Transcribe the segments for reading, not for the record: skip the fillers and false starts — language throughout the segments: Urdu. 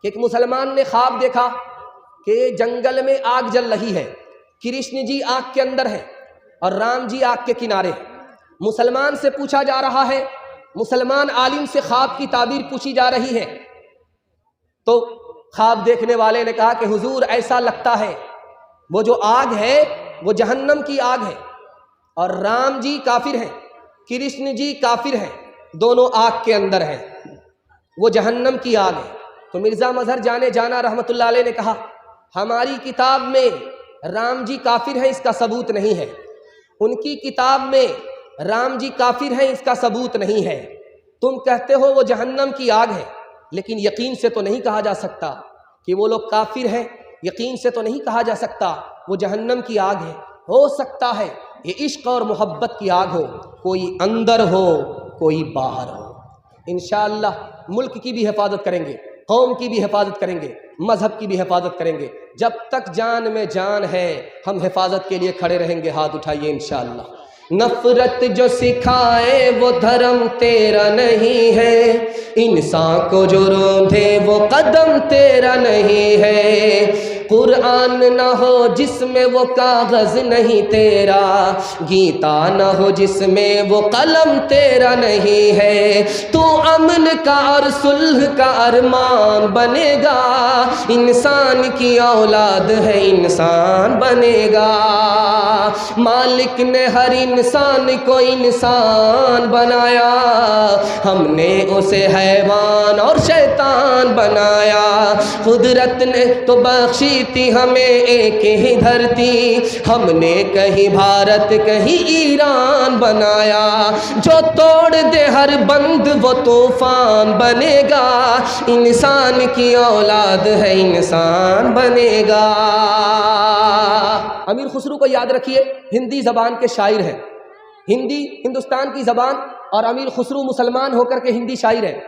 کہ ایک مسلمان نے خواب دیکھا کہ جنگل میں آگ جل رہی ہے، کرشن جی آگ کے اندر ہیں اور رام جی آگ کے کنارے ہیں۔ مسلمان سے پوچھا جا رہا ہے، مسلمان عالم سے خواب کی تعبیر پوچھی جا رہی ہے، تو خواب دیکھنے والے نے کہا کہ حضور ایسا لگتا ہے وہ جو آگ ہے وہ جہنم کی آگ ہے، اور رام جی کافر ہیں، کرشن جی کافر ہیں، دونوں آگ کے اندر ہیں، وہ جہنم کی آگ ہے۔ تو مرزا مظہر جانے جانا رحمت اللہ علیہ نے کہا ہماری کتاب میں رام جی کافر ہیں اس کا ثبوت نہیں ہے، ان کی کتاب میں رام جی کافر ہیں اس کا ثبوت نہیں ہے، تم کہتے ہو وہ جہنم کی آگ ہے، لیکن یقین سے تو نہیں کہا جا سکتا کہ وہ لوگ کافر ہیں، یقین سے تو نہیں کہا جا سکتا وہ جہنم کی آگ ہے، ہو سکتا ہے یہ عشق اور محبت کی آگ ہو، کوئی اندر ہو کوئی باہر ہو۔ انشاءاللہ ملک کی بھی حفاظت کریں گے، قوم کی بھی حفاظت کریں گے، مذہب کی بھی حفاظت کریں گے، جب تک جان میں جان ہے ہم حفاظت کے لیے کھڑے رہیں گے۔ ہاتھ اٹھائیے انشاءاللہ۔ نفرت جو سکھائے وہ دھرم تیرا نہیں ہے، انسان کو جو روندھے وہ قدم تیرا نہیں ہے، قرآن نہ ہو جس میں وہ کاغذ نہیں تیرا، گیتا نہ ہو جس میں وہ قلم تیرا نہیں ہے، تو امن کا اور صلح کا ارمان بنے گا، انسان کی اولاد ہے انسان بنے گا، مالک نے ہر انسان کو انسان بنایا، ہم نے اسے حیوان اور شیطان بنایا، قدرت نے تو بخشی تھی ہمیں ایک ہی دھرتی، ہم نے کہیں بھارت کہیں ایران بنایا، جو توڑ دے ہر بند وہ طوفان بنے گا، انسان کی اولاد ہے انسان بنے گا۔ امیر خسرو کو یاد رکھیے، ہندی زبان کے شاعر ہیں، ہندی ہندوستان کی زبان، اور امیر خسرو مسلمان ہو کر کے ہندی شاعر ہیں۔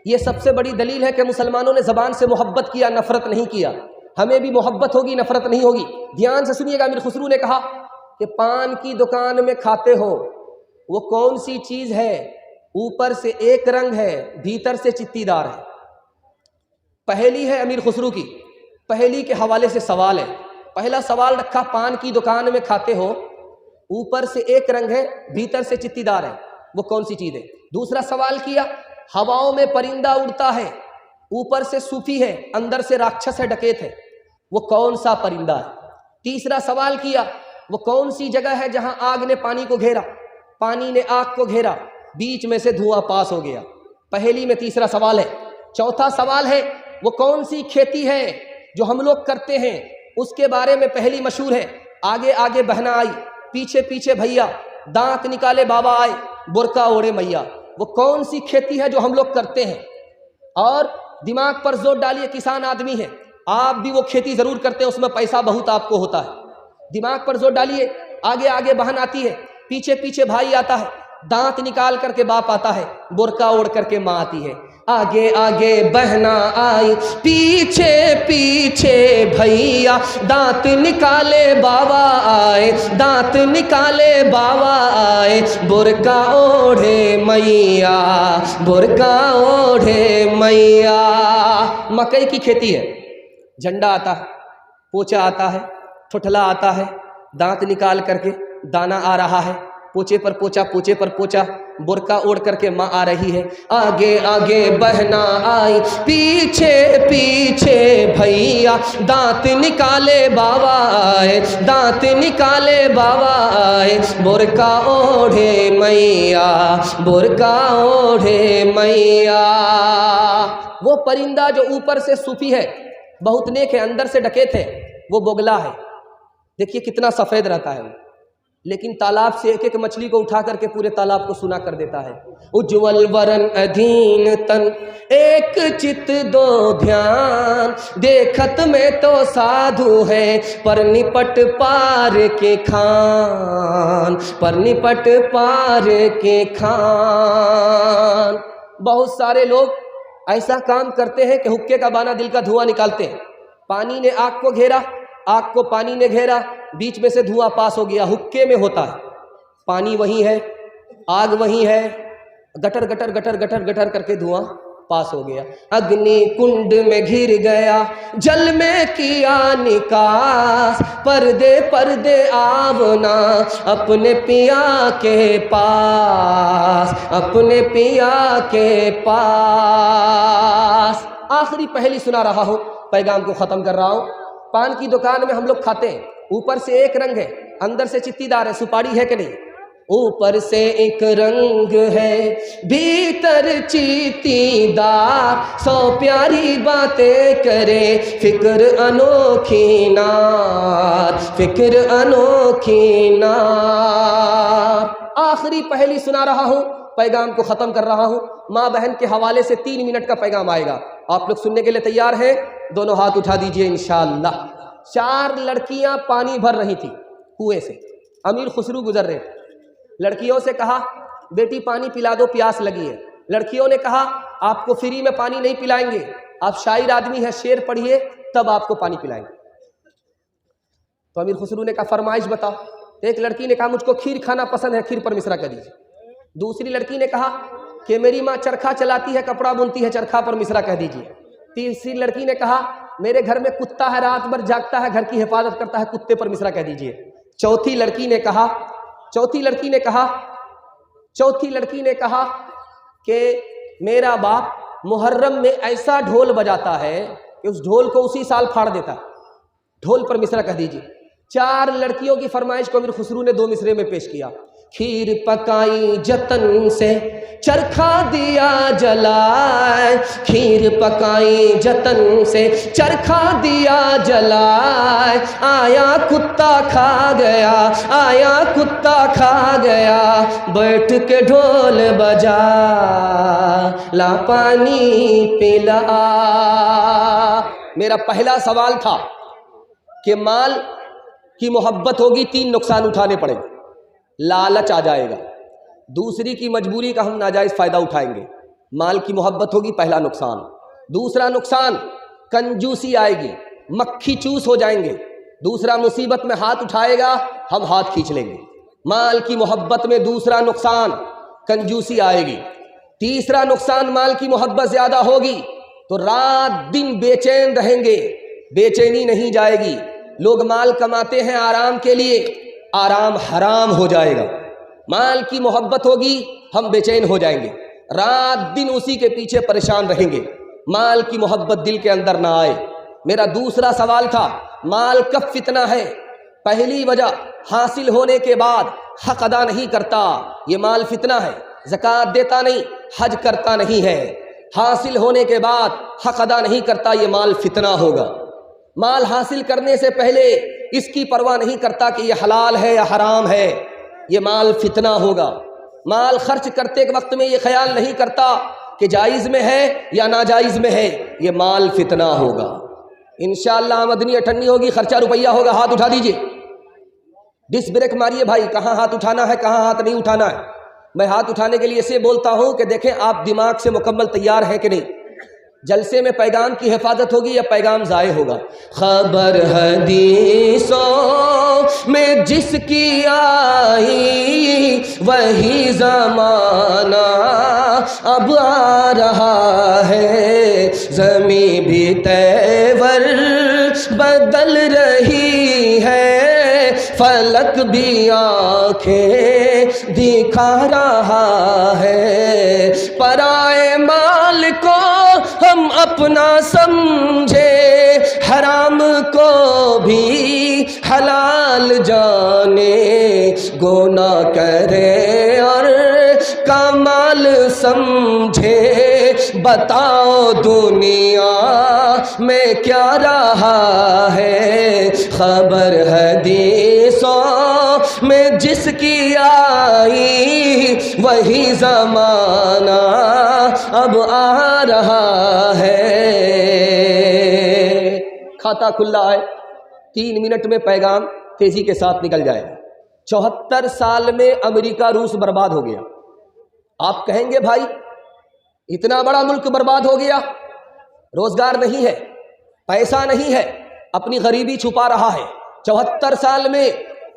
یہ سب سے بڑی دلیل ہے کہ مسلمانوں نے زبان سے محبت کیا، نفرت نہیں کیا۔ ہمیں بھی محبت ہوگی، نفرت نہیں ہوگی۔ دھیان سے سنیے گا، امیر خسرو نے کہا کہ پان کی دکان میں کھاتے ہو وہ کون سی چیز ہے، اوپر سے ایک رنگ ہے بھیتر سے چتی دار ہے۔ پہلی ہے امیر خسرو کی، پہلی کے حوالے سے سوال ہے۔ پہلا سوال رکھا، پان کی دکان میں کھاتے ہو اوپر سے ایک رنگ ہے بھیتر سے چتی دار ہے، وہ کون سی چیز ہے؟ دوسرا سوال کیا، ہواؤں میں پرندہ اڑتا ہے، اوپر سے صوفی ہے اندر سے راکشس ہے، ڈکیت ہے، وہ کون سا پرندہ ہے؟ تیسرا سوال کیا، وہ کون سی جگہ ہے جہاں آگ نے پانی کو گھیرا، پانی نے آگ کو گھیرا، بیچ میں سے دھواں پاس ہو گیا۔ پہلی میں تیسرا سوال ہے۔ چوتھا سوال ہے، وہ کون سی کھیتی ہے جو ہم لوگ کرتے ہیں، اس کے بارے میں پہلی مشہور ہے، آگے آگے بہنا آئی، پیچھے پیچھے بھیا، دانت نکالے بابا آئے، برقع اوڑے میاں۔ وہ کون سی کھیتی ہے جو ہم لوگ کرتے ہیں؟ اور دماغ پر زور ڈالیے، کسان آدمی ہے، آپ بھی وہ کھیتی ضرور کرتے ہیں، اس میں پیسہ بہت آپ کو ہوتا ہے۔ دماغ پر زور ڈالیے، آگے آگے بہن آتی ہے، پیچھے پیچھے بھائی آتا ہے، دانت نکال کر کے باپ آتا ہے، برقع اوڑھ کر کے ماں آتی ہے۔ آگے آگے بہنا آئی، پیچھے پیچھے بھیا، دانت نکالے بابا آئے، دانت نکالے بابا آئے، برقع اوڑھے میاں، برقع اوڑھے میاں۔ مکئی کی کھیتی ہے، جھنڈا آتا ہے، پوچا آتا ہے، ٹھٹلا آتا ہے، دانت نکال کر کے دانا آ رہا ہے، پوچے پر پوچا، پوچے پر پوچا، برقع اوڑھ کر کے ماں آ رہی ہے۔ آگے آگے بہنا آئی، پیچھے پیچھے بھیا، دانت نکالے بابا آئے، دانت نکالے بابا آئے، برقع اوڑھے میاں، برقع اوڑھے میاں۔ وہ پرندہ جو اوپر سے صوفی ہے، بہت نیک ہے، اندر سے ڈکیت ہے، وہ بگلا ہے۔ دیکھیے کتنا سفید رہتا ہے وہ، لیکن تالاب سے ایک ایک مچھلی کو اٹھا کر کے پورے تالاب کو سنا کر دیتا ہے۔ اجول ورن ادھین تن ایک چت دو دھیان، دیکھت میں تو سادھو ہے پر نپٹ پار کے کھان، پر نپٹ پار کے کھان۔ بہت سارے لوگ ایسا کام کرتے ہیں کہ حقے کا بانا دل کا دھواں نکالتے ہیں۔ پانی نے آگ کو گھیرا، آگ کو پانی نے گھیرا، بیچ میں سے دھواں پاس ہو گیا، حقے میں ہوتا ہے، پانی وہی ہے، آگ وہی ہے، gutter gutter gutter gutter gutter کر کے دھواں پاس ہو گیا۔ اگنی کنڈ میں گر گیا جل میں کیا نکاس، پردے پردے آونا اپنے پیا کے پاس، اپنے پیا کے پاس۔ آخری پہلی سنا رہا ہوں، پیغام کو ختم کر رہا ہوں۔ پان کی دکان میں ہم لوگ کھاتے ہیں، اوپر سے ایک رنگ ہے، اندر سے چتی دار ہے، سپاڑی ہے کہ نہیں؟ اوپر سے ایک رنگ ہے بھیتر چیتی دار، سو پیاری باتیں کرے فکر انوکھی نار، فکر انوکھی نار۔ آخری پہلی سنا رہا ہوں، پیغام کو ختم کر رہا ہوں۔ ماں بہن کے حوالے سے 3 منٹ کا پیغام آئے گا، آپ لوگ سننے کے لیے تیار ہیں؟ دونوں ہاتھ اٹھا دیجئے انشاءاللہ۔ 4 لڑکیاں پانی بھر رہی تھی کنویں سے، امیر خسرو گزر رہے تھے۔ لڑکیوں سے کہا بیٹی پانی پلا دو، پیاس لگی ہے۔ لڑکیوں نے کہا آپ کو فری میں پانی نہیں پلائیں گے، آپ شاعر آدمی ہیں، شعر پڑھیے تب آپ کو پانی پلائیں گے۔ تو امیر خسرو نے کہا فرمائش بتاؤ۔ ایک لڑکی نے کہا مجھ کو کھیر کھانا پسند ہے، کھیر پر مصرع کر دیجیے۔ دوسری لڑکی نے کہا کہ میری ماں چرخہ چلاتی ہے، کپڑا بنتی ہے، چرخہ پر مصرع کہہ دیجیے۔ تیسری لڑکی نے کہا میرے گھر میں کتا ہے، رات بھر جاگتا ہے، گھر کی حفاظت کرتا ہے، کتے پر مصرع کہہ دیجیے۔ چوتھی لڑکی نے کہا کہ میرا باپ محرم میں ایسا ڈھول بجاتا ہے کہ اس ڈھول کو اسی سال پھاڑ دیتا ہے، ڈھول پر مصرع کہہ دیجیے۔ 4 لڑکیوں کی فرمائش کو امیر خسرو نے 2 مصرے میں پیش کیا۔ کھیر پکائی جتن سے چرخا دیا جلائے، کھیر پکائی جتن سے چرخا دیا جلائے، آیا کتا کھا گیا، آیا کتا کھا گیا، بیٹھ کے ڈھول بجا لا پانی پلا۔ میرا پہلا سوال تھا کہ مال کی محبت ہوگی 3 نقصان اٹھانے پڑیں گے۔ لالچ آ جائے گا، دوسری کی مجبوری کا ہم ناجائز فائدہ اٹھائیں گے، مال کی محبت ہوگی پہلا نقصان۔ دوسرا نقصان کنجوسی آئے گی، مکھی چوس ہو جائیں گے۔ دوسرا مصیبت میں ہاتھ اٹھائے گا ہم ہاتھ کھینچ لیں گے۔ مال کی محبت میں دوسرا نقصان کنجوسی آئے گی۔ تیسرا نقصان مال کی محبت زیادہ ہوگی تو رات دن بے چین رہیں گے، بے چینی نہیں جائے گی۔ لوگ مال کماتے ہیں آرام کے لیے، آرام حرام ہو جائے گا۔ مال کی محبت ہوگی ہم بے چین ہو جائیں گے، رات دن اسی کے پیچھے پریشان رہیں گے۔ مال کی محبت دل کے اندر نہ آئے۔ میرا دوسرا سوال تھا مال کب فتنہ ہے؟ پہلی وجہ حاصل ہونے کے بعد حق ادا نہیں کرتا، یہ مال فتنہ ہے۔ زکوٰۃ دیتا نہیں، حج کرتا نہیں ہے، حاصل ہونے کے بعد حق ادا نہیں کرتا، یہ مال فتنہ ہوگا۔ مال حاصل کرنے سے پہلے اس کی پرواہ نہیں کرتا کہ یہ حلال ہے یا حرام ہے، یہ مال فتنہ ہوگا۔ مال خرچ کرتے وقت میں یہ خیال نہیں کرتا کہ جائز میں ہے یا ناجائز میں ہے، یہ مال فتنہ ہوگا۔ انشاءاللہ آمدنی 98 ہوگی، خرچہ روپیہ ہوگا، ہاتھ اٹھا دیجئے۔ ڈس بریک ماریے بھائی، کہاں ہاتھ اٹھانا ہے کہاں ہاتھ نہیں اٹھانا ہے۔ میں ہاتھ اٹھانے کے لیے اسے بولتا ہوں کہ دیکھیں آپ دماغ سے مکمل تیار ہیں کہ نہیں۔ جلسے میں پیغام کی حفاظت ہوگی یا پیغام ضائع ہوگا؟ خبر حدیثوں میں جس کی آئی وہی زمانہ اب آ رہا ہے، زمین بھی تیور بدل رہی ہے، فلک بھی آنکھیں دکھا رہا ہے، پرائے مال کو ہم اپنا سمجھے، حرام کو بھی حلال جانے، گناہ کرے اور کمال سمجھے، بتاؤ دنیا میں کیا رہا ہے، خبر حدیثوں میں جس کی آئی وہی زمانہ اب آ رہا ہے۔ کھاتا کھلا ہے، 3 منٹ میں پیغام تیزی کے ساتھ نکل جائے گا۔ 74 سال میں امریکہ روس برباد ہو گیا۔ آپ کہیں گے بھائی اتنا بڑا ملک برباد ہو گیا، روزگار نہیں ہے، پیسہ نہیں ہے، اپنی غریبی چھپا رہا ہے۔ 74 سال میں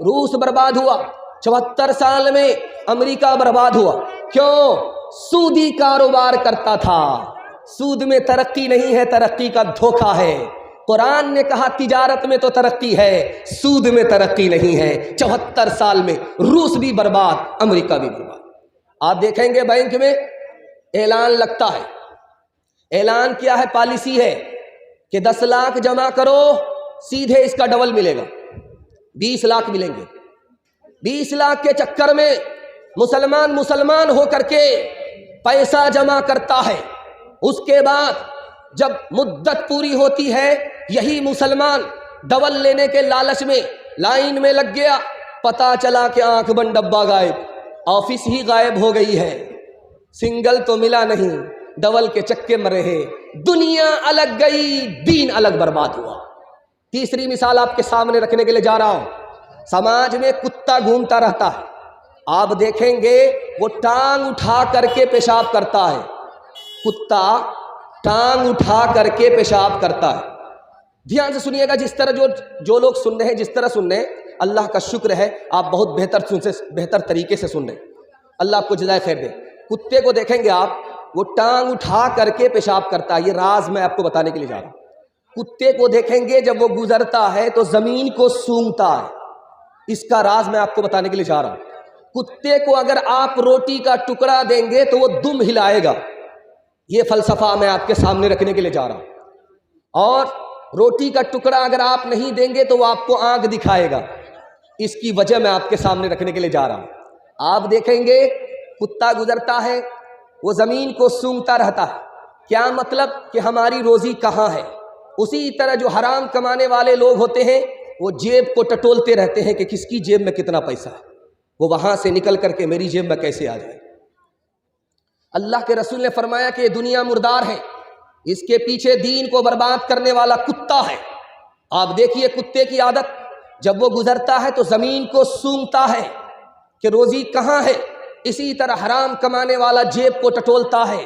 روس برباد ہوا، 74 سال میں امریکہ برباد ہوا۔ کیوں؟ سودی کاروبار کرتا تھا، سود میں ترقی نہیں ہے، ترقی کا دھوکہ ہے۔ قرآن نے کہا تجارت میں تو ترقی ہے، سود میں ترقی نہیں ہے۔ 74 سال میں روس بھی برباد، امریکہ بھی برباد۔ آپ دیکھیں گے بینک میں اعلان لگتا ہے، اعلان کیا ہے، پالیسی ہے کہ 10 لاکھ جمع کرو سیدھے اس کا ڈبل ملے گا، 20 لاکھ ملیں گے۔ 20 لاکھ کے چکر میں مسلمان ہو کر کے پیسہ جمع کرتا ہے، اس کے بعد جب مدت پوری ہوتی ہے یہی مسلمان ڈبل لینے کے لالچ میں لائن میں لگ گیا، پتا چلا کہ آنکھ بند ڈبہ غائب، آفس ہی غائب ہو گئی ہے، سنگل تو ملا نہیں، ڈبل کے چکے میں رہے، دنیا الگ گئی، دین الگ برباد ہوا۔ تیسری مثال آپ کے سامنے رکھنے کے لیے جا رہا ہوں، سماج میں کتا گھومتا رہتا ہے، آپ دیکھیں گے وہ ٹانگ اٹھا کر کے پیشاب کرتا ہے، کتا ٹانگ اٹھا کر کے پیشاب کرتا ہے۔ دھیان سے سنیے گا، جس طرح جو لوگ سن رہے ہیں، جس طرح سن رہے ہیں، اللہ کا شکر ہے آپ بہت بہتر طریقے سے سن رہے ہیں، اللہ آپ کو جزائے خیر دے۔ کتے کو دیکھیں گے آپ، وہ ٹانگ اٹھا کر کے پیشاب کرتا ہے، یہ راز میں آپ کو بتانے کے لیے جا رہا ہوں۔ کتے کو دیکھیں گے جب وہ گزرتا ہے تو زمین کو سونگھتا ہے، اس کا راز میں آپ کو بتانے کے لیے جا رہا ہوں۔ کتے کو اگر آپ روٹی کا ٹکڑا دیں گے تو وہ دم ہلائے گا، یہ فلسفہ میں آپ کے سامنے رکھنے کے لیے جا رہا ہوں۔ اور روٹی کا ٹکڑا اگر آپ نہیں دیں گے تو وہ آپ کو آنکھ دکھائے گا، اس کی وجہ میں آپ کے سامنے رکھنے کے لیے جا رہا ہوں۔ آپ دیکھیں گے کتا گزرتا ہے، وہ زمین کو سونگھتا رہتا ہے، کیا مطلب کہ ہماری روزی کہاں ہے۔ اسی طرح جو حرام کمانے والے لوگ ہوتے ہیں وہ جیب کو ٹٹولتے رہتے ہیں کہ کس کی جیب میں کتنا پیسہ ہے، وہ وہاں سے نکل کر کے میری جیب میں کیسے آ جائے۔ اللہ کے رسول نے فرمایا کہ یہ دنیا مردار ہے، اس کے پیچھے دین کو برباد کرنے والا کتا ہے۔ آپ دیکھیے کتے کی عادت، جب وہ گزرتا ہے تو زمین کو سونگھتا ہے کہ روزی کہاں ہے، اسی طرح حرام کمانے والا جیب کو ٹٹولتا ہے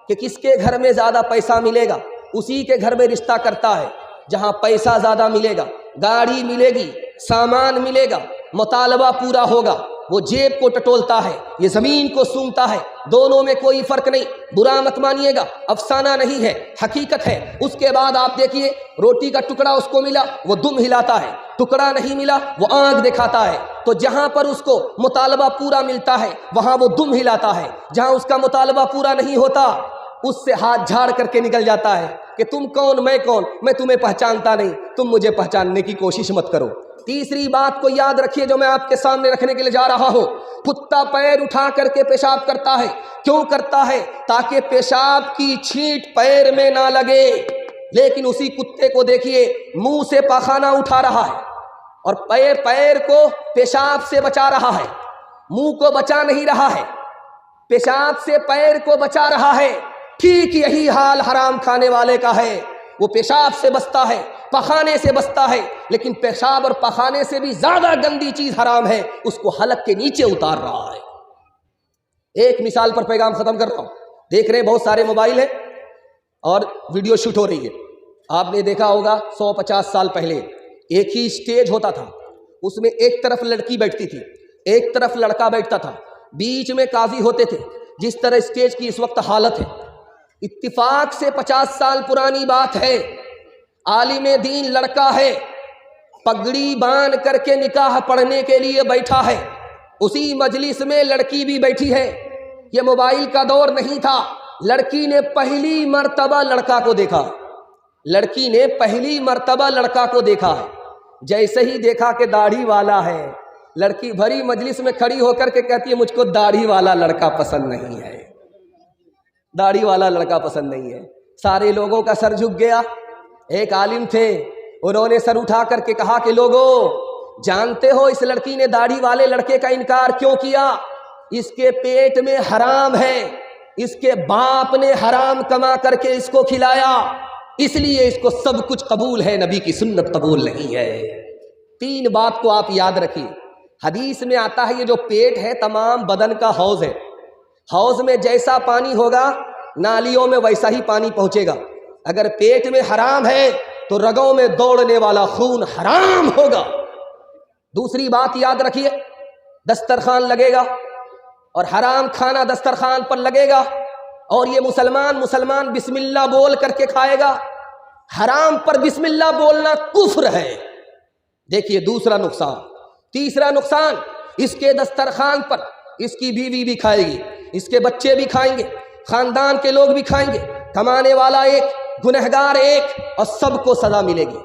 کہ کس کے گھر میں زیادہ پیسہ ملے گا، اسی کے گھر میں رشتہ کرتا ہے، جہاں پیسہ زیادہ ملے گا، گاڑی ملے گی، سامان ملے گا، مطالبہ پورا ہوگا، وہ جیب کو ٹٹولتا ہے، یہ زمین کو سونگھتا ہے۔ دونوں میں کوئی فرق نہیں، برا مت مانیے گا، افسانہ نہیں ہے، حقیقت ہے۔ اس کے بعد آپ دیکھیے روٹی کا ٹکڑا اس کو ملا، وہ دم ہلاتا ہے، ٹکڑا نہیں ملا وہ آنکھ دکھاتا ہے۔ تو جہاں پر اس کو مطالبہ پورا ملتا ہے وہاں وہ دم ہلاتا ہے، جہاں اس کا مطالبہ پورا نہیں ہوتا اس سے ہاتھ جھاڑ کر کے نکل جاتا ہے کہ تم کون میں کون، میں تمہیں پہچانتا نہیں، تم مجھے پہچاننے کی کوشش مت کرو۔ تیسری بات کو یاد رکھیے جو میں آپ کے سامنے رکھنے کے لیے جا رہا ہوں، کتا پیر اٹھا کر کے پیشاب کرتا ہے، کیوں کرتا ہے؟ تاکہ پیشاب کی چھینٹ پیر میں نہ لگے، لیکن اسی کتے کو دیکھیے منہ سے پاخانہ اٹھا رہا ہے اور پیر کو پیشاب سے بچا رہا ہے، منہ کو بچا نہیں رہا ہے، پیشاب سے پیر کو بچا رہا ہے۔ ٹھیک یہی حال حرام کھانے والے کا ہے، وہ پیشاب سے بچتا ہے، پخانے سے بچتا ہے، لیکن پیشاب اور پخانے سے بھی زیادہ گندی چیز حرام ہے، اس کو حلق کے نیچے اتار رہا ہے۔ ایک مثال پر پیغام ختم کر رہا ہوں۔ دیکھ رہے ہیں بہت سارے موبائل ہیں اور ویڈیو شوٹ ہو رہی ہے، آپ نے دیکھا ہوگا 150 سال پہلے ایک ہی اسٹیج ہوتا تھا، اس میں ایک طرف لڑکی بیٹھتی تھی، ایک طرف لڑکا بیٹھتا تھا، بیچ میں قاضی ہوتے تھے۔ جس طرح اسٹیج کی اس وقت حالت ہے، اتفاق سے 50 سال پرانی بات ہے، عالم دین لڑکا ہے، پگڑی باندھ کر کے نکاح پڑھنے کے لیے بیٹھا ہے، اسی مجلس میں لڑکی بھی بیٹھی ہے۔ یہ موبائل کا دور نہیں تھا، لڑکی نے پہلی مرتبہ لڑکا کو دیکھا، لڑکی نے پہلی مرتبہ لڑکا کو دیکھا ہے، جیسے ہی دیکھا کہ داڑھی والا ہے، لڑکی بھری مجلس میں کھڑی ہو کر کے کہتی ہے مجھ کو داڑھی والا لڑکا پسند نہیں ہے، داڑھی والا لڑکا پسند نہیں ہے۔ سارے لوگوں کا سر جھک گیا۔ ایک عالم تھے، انہوں نے سر اٹھا کر کے کہا کہ لوگوں جانتے ہو اس لڑکی نے داڑھی والے لڑکے کا انکار کیوں کیا؟ اس کے پیٹ میں حرام ہے، اس کے باپ نے حرام کما کر کے اس کو کھلایا، اس لیے اس کو سب کچھ قبول ہے، نبی کی سنت قبول نہیں ہے۔ 3 بات کو آپ یاد رکھیے۔ حدیث میں آتا ہے یہ جو پیٹ ہے تمام بدن کا حوض ہے، حوض میں جیسا پانی ہوگا نالیوں میں ویسا ہی پانی پہنچے گا۔ اگر پیٹ میں حرام ہے تو رگوں میں دوڑنے والا خون حرام ہوگا۔ دوسری بات یاد رکھیے، دسترخوان لگے گا اور حرام کھانا دسترخوان پر لگے گا اور یہ مسلمان بسم اللہ بول کر کے کھائے گا. حرام پر بسم اللہ بولنا کفر ہے. دیکھیے دوسرا نقصان. تیسرا نقصان، اس کے دسترخوان پر اس کی بیوی بھی کھائے گی، اس کے بچے بھی کھائیں گے، خاندان کے لوگ بھی کھائیں گے. کمانے والا ایک، گنہگار ایک، اور سب کو سزا ملے گی.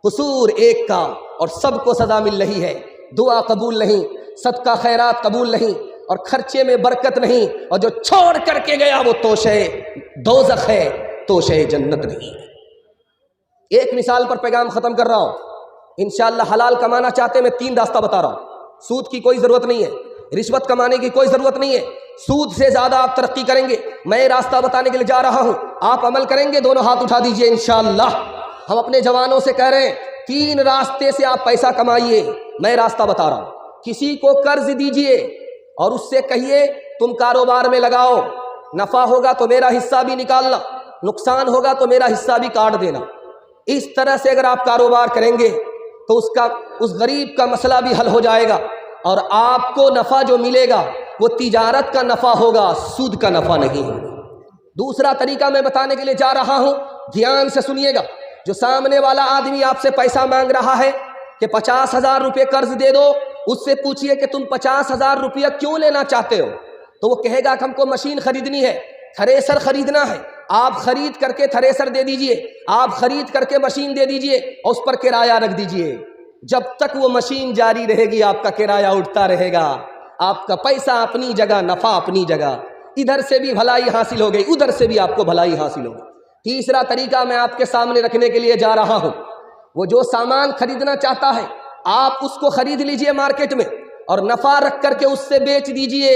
قصور ایک کا اور سب کو سزا مل رہی ہے. دعا قبول نہیں، صدقہ خیرات قبول نہیں، اور خرچے میں برکت نہیں، اور جو چھوڑ کر کے گیا وہ توشے دوزخ ہے، توشے جنت نہیں. ایک مثال پر پیغام ختم کر رہا ہوں. انشاءاللہ حلال کمانا چاہتے ہیں، میں 3 راستہ بتا رہا ہوں. سود کی کوئی ضرورت نہیں ہے، رشوت کمانے کی کوئی ضرورت نہیں ہے. سود سے زیادہ آپ ترقی کریں گے. میں راستہ بتانے کے لیے جا رہا ہوں، آپ عمل کریں گے. دونوں ہاتھ اٹھا دیجئے انشاءاللہ. ہم اپنے جوانوں سے کہہ رہے ہیں 3 راستے سے آپ پیسہ کمائیے. میں راستہ بتا رہا ہوں. کسی کو قرض دیجئے اور اس سے کہیے تم کاروبار میں لگاؤ، نفع ہوگا تو میرا حصہ بھی نکالنا، نقصان ہوگا تو میرا حصہ بھی کاٹ دینا. اس طرح سے اگر آپ کاروبار کریں گے تو اس غریب کا مسئلہ بھی حل ہو جائے گا، اور آپ کو نفع جو ملے گا وہ تجارت کا نفع ہوگا، سود کا نفع نہیں ہوگا. دوسرا طریقہ میں بتانے کے لیے جا رہا ہوں، دھیان سے سنیے گا. جو سامنے والا آدمی آپ سے پیسہ مانگ رہا ہے کہ 50,000 روپے قرض دے دو، اس سے پوچھئے کہ تم 50,000 روپیہ کیوں لینا چاہتے ہو؟ تو وہ کہے گا کہ ہم کو مشین خریدنی ہے، تھریسر خریدنا ہے. آپ خرید کر کے تھریسر دے دیجئے، آپ خرید کر کے مشین دے دیجئے، اور اس پر کرایہ رکھ دیجئے. جب تک وہ مشین جاری رہے گی آپ کا کرایہ اٹھتا رہے گا. آپ کا پیسہ اپنی جگہ، نفع اپنی جگہ. ادھر سے بھی بھلائی حاصل ہو گئی، ادھر سے بھی آپ کو بھلائی حاصل ہوگی. تیسرا طریقہ میں آپ کے سامنے رکھنے کے لیے جا رہا ہوں. وہ جو سامان خریدنا چاہتا ہے آپ اس کو خرید لیجئے مارکیٹ میں، اور نفع رکھ کر کے اس سے بیچ دیجئے.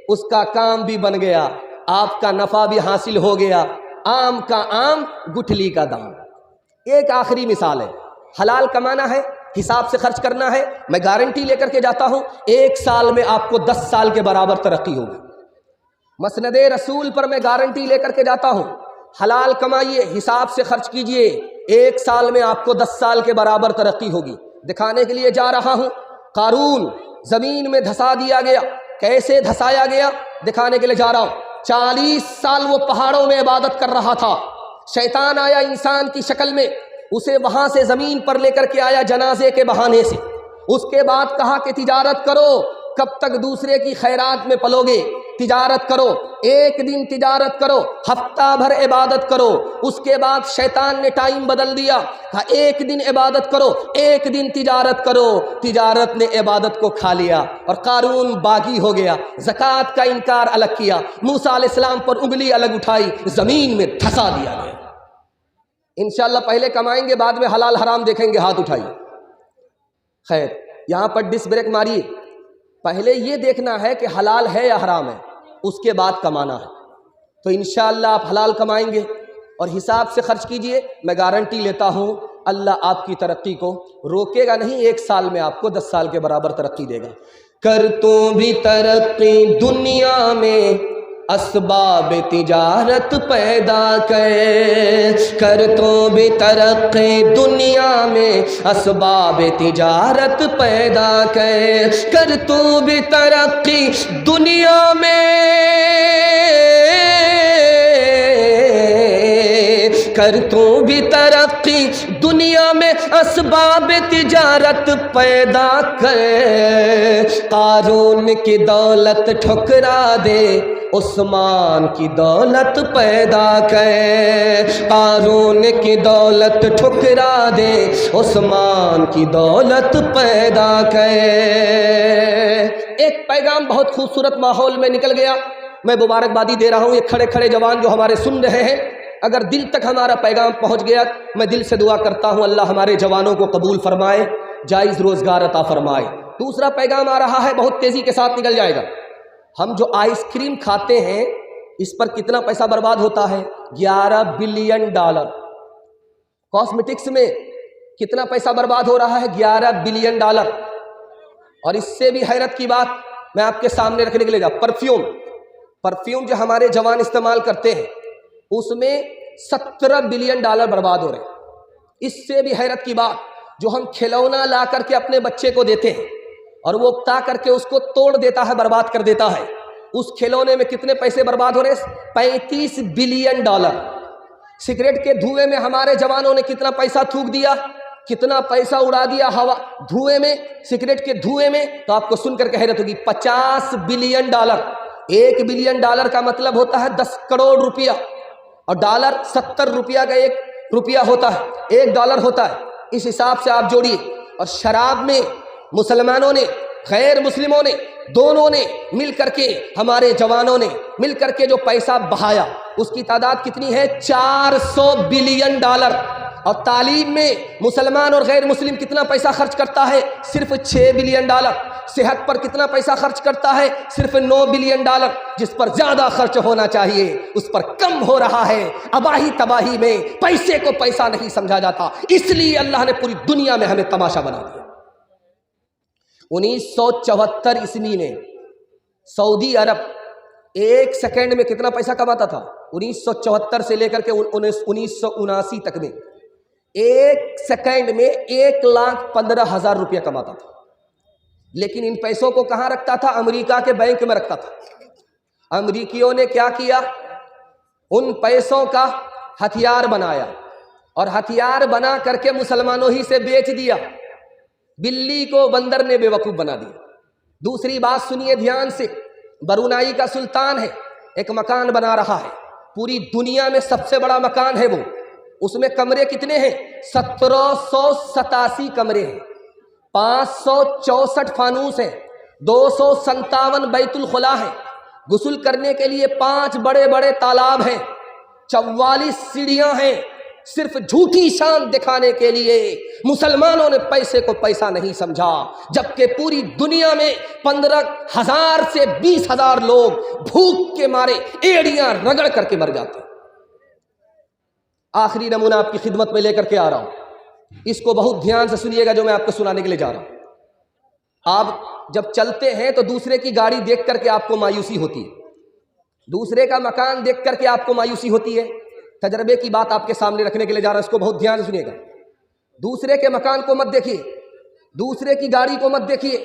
اس کا کام بھی بن گیا، آپ کا نفع بھی حاصل ہو گیا. آم کا آم، گٹھلی کا دام. ایک آخری مثال ہے. حلال کمانا ہے، حساب سے خرچ کرنا ہے. میں گارنٹی لے کر کے جاتا ہوں 1 سال میں آپ کو 10 سال کے برابر ترقی ہوگی. مسند رسول پر میں گارنٹی لے کر کے جاتا ہوں. حلال کمائیے، حساب سے خرچ کیجئے، 1 سال میں آپ کو 10 سال کے برابر ترقی ہوگی. دکھانے کے لیے جا رہا ہوں. قارون زمین میں دھسا دیا گیا. کیسے دھسایا گیا دکھانے کے لیے جا رہا ہوں. 40 سال وہ پہاڑوں میں عبادت کر رہا تھا. شیطان آیا انسان کی شکل میں، اسے وہاں سے زمین پر لے کر کے آیا جنازے کے بہانے سے. اس کے بعد کہا کہ تجارت کرو. کب تک دوسرے کی خیرات میں پلو گے؟ تجارت کرو. 1 دن تجارت کرو، ہفتہ بھر عبادت کرو. اس کے بعد شیطان نے ٹائم بدل دیا، کہا 1 دن عبادت کرو، 1 دن تجارت کرو. تجارت نے عبادت کو کھا لیا اور قارون باغی ہو گیا. زکوٰۃ کا انکار الگ کیا، موسیٰ علیہ السلام پر انگلی الگ اٹھائی، زمین میں دھسا دیا گیا. انشاءاللہ پہلے کمائیں گے، بعد میں حلال حرام دیکھیں گے. ہاتھ اٹھائیے. خیر، یہاں پر ڈس بریک ماریے. پہلے یہ دیکھنا ہے کہ حلال ہے یا حرام ہے، اس کے بعد کمانا ہے. تو انشاءاللہ آپ حلال کمائیں گے اور حساب سے خرچ کیجئے. میں گارنٹی لیتا ہوں اللہ آپ کی ترقی کو روکے گا نہیں. 1 سال میں آپ کو 10 سال کے برابر ترقی دے گا. کر تو بھی ترقی دنیا میں، اسباب تجارت پیدا کر تو بھی ترقی دنیا میں، اسباب تجارت پیدا کر تو بھی ترقی دنیا میں، کر تو بھی ترقی دنیا میں، اسباب تجارت پیدا کر. قارون کی دولت ٹھکرا دے، عثمان کی دولت پیدا کر. قارون کی دولت ٹھکرا دے، عثمان کی دولت پیدا کر. ایک پیغام بہت خوبصورت ماحول میں نکل گیا. میں مبارکبادی دے رہا ہوں یہ کھڑے کھڑے جوان جو ہمارے سن رہے ہیں. اگر دل تک ہمارا پیغام پہنچ گیا، میں دل سے دعا کرتا ہوں اللہ ہمارے جوانوں کو قبول فرمائے، جائز روزگار عطا فرمائے. دوسرا پیغام آ رہا ہے، بہت تیزی کے ساتھ نکل جائے گا. ہم جو آئس کریم کھاتے ہیں اس پر کتنا پیسہ برباد ہوتا ہے؟ $11 بلین. کاسمیٹکس میں کتنا پیسہ برباد ہو رہا ہے؟ $11 بلین. اور اس سے بھی حیرت کی بات میں آپ کے سامنے رکھنے کے لیے پرفیوم جو ہمارے جوان استعمال کرتے ہیں اس میں $17 بلین برباد ہو رہے ہیں. اس سے بھی حیرت کی بات، جو ہم کھلونا لا کر کے اپنے بچے کو دیتے ہیں اور وہ اکتا کر کے اس کو توڑ دیتا ہے، برباد کر دیتا ہے، اس کھلونے میں کتنے پیسے برباد ہو رہے ہیں؟ $35 بلین۔ سگریٹ کے دھوئیں میں ہمارے جوانوں نے کتنا پیسہ تھوک دیا، کتنا پیسہ اڑا دیا ہوا دھوئیں میں، سگریٹ کے دھوئیں میں۔ تو آپ کو سن کر حیرت ہوگی، $50 بلین۔ $1 بلین کا مطلب ہوتا ہے 10 کروڑ روپیہ، اور ڈالر 70 روپیہ کا 1 روپیہ ہوتا ہے، $1 ہوتا ہے۔ اس حساب سے آپ جوڑیے۔ اور شراب میں مسلمانوں نے، غیر مسلموں نے، دونوں نے مل کر کے، ہمارے جوانوں نے مل کر کے جو پیسہ بہایا، اس کی تعداد کتنی ہے؟ $400 بلین۔ اور تعلیم میں مسلمان اور غیر مسلم کتنا پیسہ خرچ کرتا ہے؟ صرف $6 بلین۔ صحت پر کتنا پیسہ خرچ کرتا ہے؟ صرف $9 بلین۔ جس پر زیادہ خرچ ہونا چاہیے اس پر کم ہو رہا ہے۔ اباہی تباہی میں پیسے کو پیسہ نہیں سمجھا جاتا، اس لیے اللہ نے پوری دنیا میں ہمیں تماشا بنا دیا۔ 1974 عیسوی میں سعودی عرب 1 سیکنڈ میں کتنا پیسہ کماتا تھا؟ 1974 سے لے کر کے 1979 تک میں 1 سیکنڈ میں 1,15,000 روپیہ کماتا تھا۔ لیکن ان پیسوں کو کہاں رکھتا تھا؟ امریکہ کے بینک میں رکھتا تھا۔ امریکیوں نے کیا کیا؟ ان پیسوں کا ہتھیار بنایا، اور ہتھیار بنا کر کے مسلمانوں ہی سے بیچ دیا۔ بلی کو بندر نے بے وقوف بنا دیا۔ دوسری بات سنیے دھیان سے، برونائی کا سلطان ہے، ایک مکان بنا رہا ہے، پوری دنیا میں سب سے بڑا مکان ہے وہ۔ اس میں کمرے کتنے ہیں؟ 1787 کمرے ہیں، 564 فانوس ہیں، 257 بیت الخلا ہیں، غسل کرنے کے لیے 5 بڑے بڑے تالاب ہیں، 44 سیڑھیاں ہیں۔ صرف جھوٹی شان دکھانے کے لیے مسلمانوں نے پیسے کو پیسہ نہیں سمجھا، جبکہ پوری دنیا میں 15,000 سے 20,000 لوگ بھوک کے مارے ایڑیاں رگڑ کر کے مر جاتے ہیں۔ آخری نمونہ آپ کی خدمت میں لے کر کے آ رہا ہوں، اس کو بہت دھیان سے سنیے گا جو میں آپ کو سنانے کے لیے جا رہا ہوں۔ آپ جب چلتے ہیں تو دوسرے کی گاڑی دیکھ کر کے آپ کو مایوسی ہوتی ہے، دوسرے کا مکان دیکھ کر کے آپ کو مایوسی ہوتی ہے۔ تجربے کی بات آپ کے سامنے رکھنے کے لیے جا رہا ہوں، اس کو بہت دھیان سے سنیے گا۔ دوسرے کے مکان کو مت دیکھیے، دوسرے کی گاڑی کو مت دیکھیے،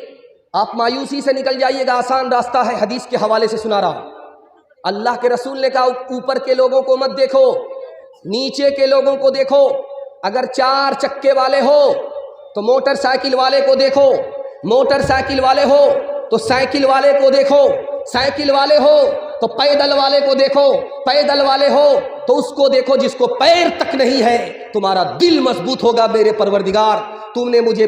آپ مایوسی سے نکل جائیے گا۔ آسان راستہ ہے، حدیث کے حوالے سے سنا رہا ہوں۔ اللہ کے رسول نے کہا اوپر کے لوگوں کو مت دیکھو، نیچے کے لوگوں کو دیکھو۔ اگر 4 چکے والے ہو تو موٹر سائیکل والے کو دیکھو، موٹر سائیکل والے ہو تو سائیکل والے کو دیکھو، سائیکل والے ہو تو پیدل والے کو دیکھو، پیدل والے ہو تو اس کو دیکھو جس کو پیر تک نہیں ہے۔ تمہارا دل مضبوط ہوگا، میرے پروردگار تم نے مجھے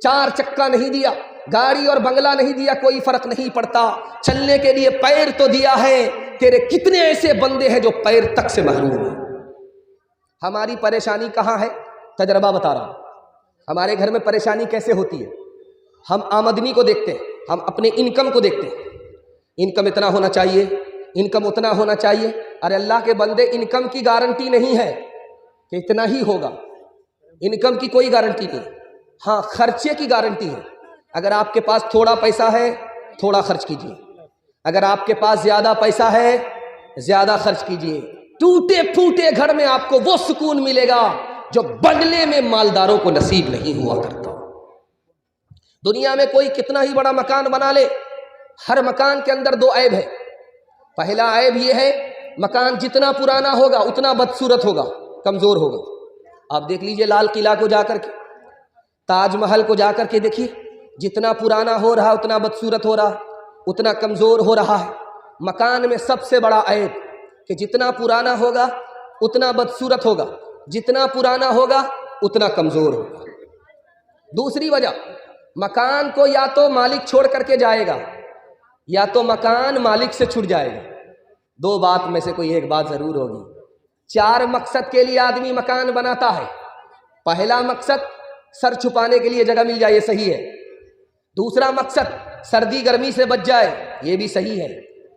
4 چکا نہیں دیا، گاڑی اور بنگلہ نہیں دیا، کوئی فرق نہیں پڑتا، چلنے کے لیے پیر تو دیا ہے۔ تیرے کتنے ایسے بندے ہیں جو پیر تک سے محروم ہیں۔ ہماری پریشانی کہاں ہے؟ تجربہ بتا رہا ہوں۔ ہمارے گھر میں پریشانی کیسے ہوتی ہے؟ ہم آمدنی کو دیکھتے ہیں، ہم اپنے انکم کو دیکھتے ہیں، انکم اتنا ہونا چاہیے، انکم اتنا ہونا چاہیے۔ ارے اللہ کے بندے، انکم کی گارنٹی نہیں ہے کہ اتنا ہی ہوگا، انکم کی کوئی گارنٹی نہیں۔ ہاں، خرچے کی گارنٹی ہے۔ اگر آپ کے پاس تھوڑا پیسہ ہے تھوڑا خرچ کیجیے، اگر آپ کے پاس زیادہ پیسہ ہے زیادہ خرچ کیجیے۔ ٹوٹے پھوٹے گھر میں آپ کو وہ سکون ملے گا جو بنگلے میں مالداروں کو نصیب نہیں ہوا کرتا۔ دنیا میں کوئی کتنا ہی بڑا مکان بنا لے، ہر مکان کے اندر 2 عیب ہے۔ پہلا عیب یہ ہے، مکان جتنا پرانا ہوگا اتنا بدصورت ہوگا، کمزور ہوگا۔ آپ دیکھ لیجئے لال قلعہ کو جا کر کے، تاج محل کو جا کر کے دیکھیے، جتنا پرانا ہو رہا اتنا بدصورت ہو رہا، اتنا کمزور ہو رہا ہے۔ مکان میں سب سے بڑا عیب کہ جتنا پرانا ہوگا اتنا بدصورت ہوگا، جتنا پرانا ہوگا اتنا کمزور ہوگا۔ دوسری وجہ، مکان کو یا تو مالک چھوڑ کر کے جائے گا یا تو مکان مالک سے چھٹ جائے گا۔ 2 بات میں سے کوئی ایک بات ضرور ہوگی۔ 4 مقصد کے لیے آدمی مکان بناتا ہے۔ پہلا مقصد سر چھپانے کے لیے جگہ مل جائے، یہ صحیح ہے۔ دوسرا مقصد سردی گرمی سے بچ جائے، یہ بھی صحیح ہے۔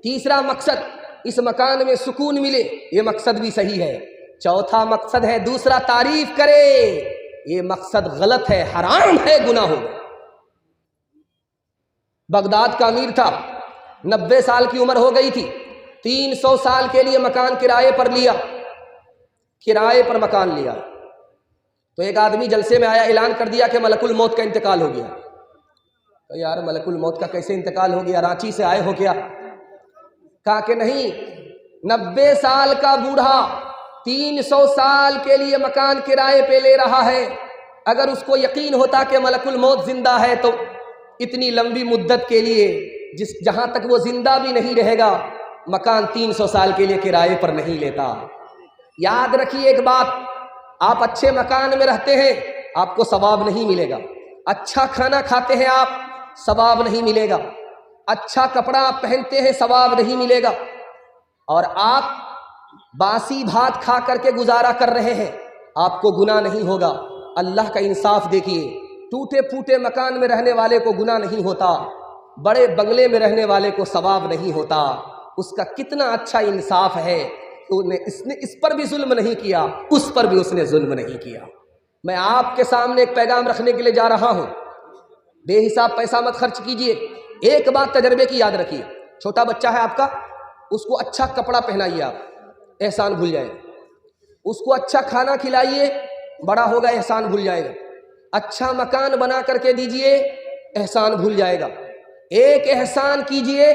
تیسرا مقصد اس مکان میں سکون ملے، یہ مقصد بھی صحیح ہے۔ چوتھا مقصد ہے دوسرا تعریف کرے، یہ مقصد غلط ہے، حرام ہے، گناہ ہوگا۔ بغداد کا امیر تھا، 90 سال کی عمر ہو گئی تھی، 300 سال کے لیے مکان کرائے پر لیا، کرائے پر مکان لیا۔ تو ایک آدمی جلسے میں آیا، اعلان کر دیا کہ ملک الموت کا انتقال ہو گیا۔ تو یار ملک الموت کا کیسے انتقال ہو گیا؟ رانچی سے آئے ہو کیا؟ کہا کہ نہیں، 90 سال کا بوڑھا 300 سال کے لیے مکان کرائے پہ لے رہا ہے، اگر اس کو یقین ہوتا کہ ملک الموت زندہ ہے تو اتنی لمبی مدت کے لیے جہاں تک وہ زندہ بھی نہیں رہے گا مکان 300 سال کے لیے کرائے پر نہیں لیتا۔ یاد رکھیے ایک بات، آپ اچھے مکان میں رہتے ہیں آپ کو ثواب نہیں ملے گا، اچھا کھانا کھاتے ہیں آپ ثواب نہیں ملے گا، اچھا کپڑا آپ پہنتے ہیں ثواب نہیں ملے گا، اور آپ باسی بھات کھا کر کے گزارا کر رہے ہیں آپ کو گناہ نہیں ہوگا۔ اللہ کا انصاف دیکھیے، ٹوٹے پھوٹے مکان میں رہنے والے کو گناہ نہیں ہوتا، بڑے بنگلے میں رہنے والے کو ثواب نہیں ہوتا۔ اس کا کتنا اچھا انصاف ہے، اس نے اس پر بھی ظلم نہیں کیا، اس پر بھی اس نے ظلم نہیں کیا۔ میں آپ کے سامنے ایک پیغام رکھنے کے لیے جا رہا ہوں، بے حساب پیسہ مت خرچ کیجئے۔ ایک بات تجربے کی یاد رکھیے، چھوٹا بچہ ہے آپ کا، اس کو اچھا کپڑا پہنائیے، آپ احسان بھول جائے گا۔ اس کو اچھا کھانا کھلائیے، بڑا ہوگا احسان بھول جائے گا۔ اچھا مکان بنا کر کے دیجئے، احسان بھول جائے گا۔ ایک احسان کیجئے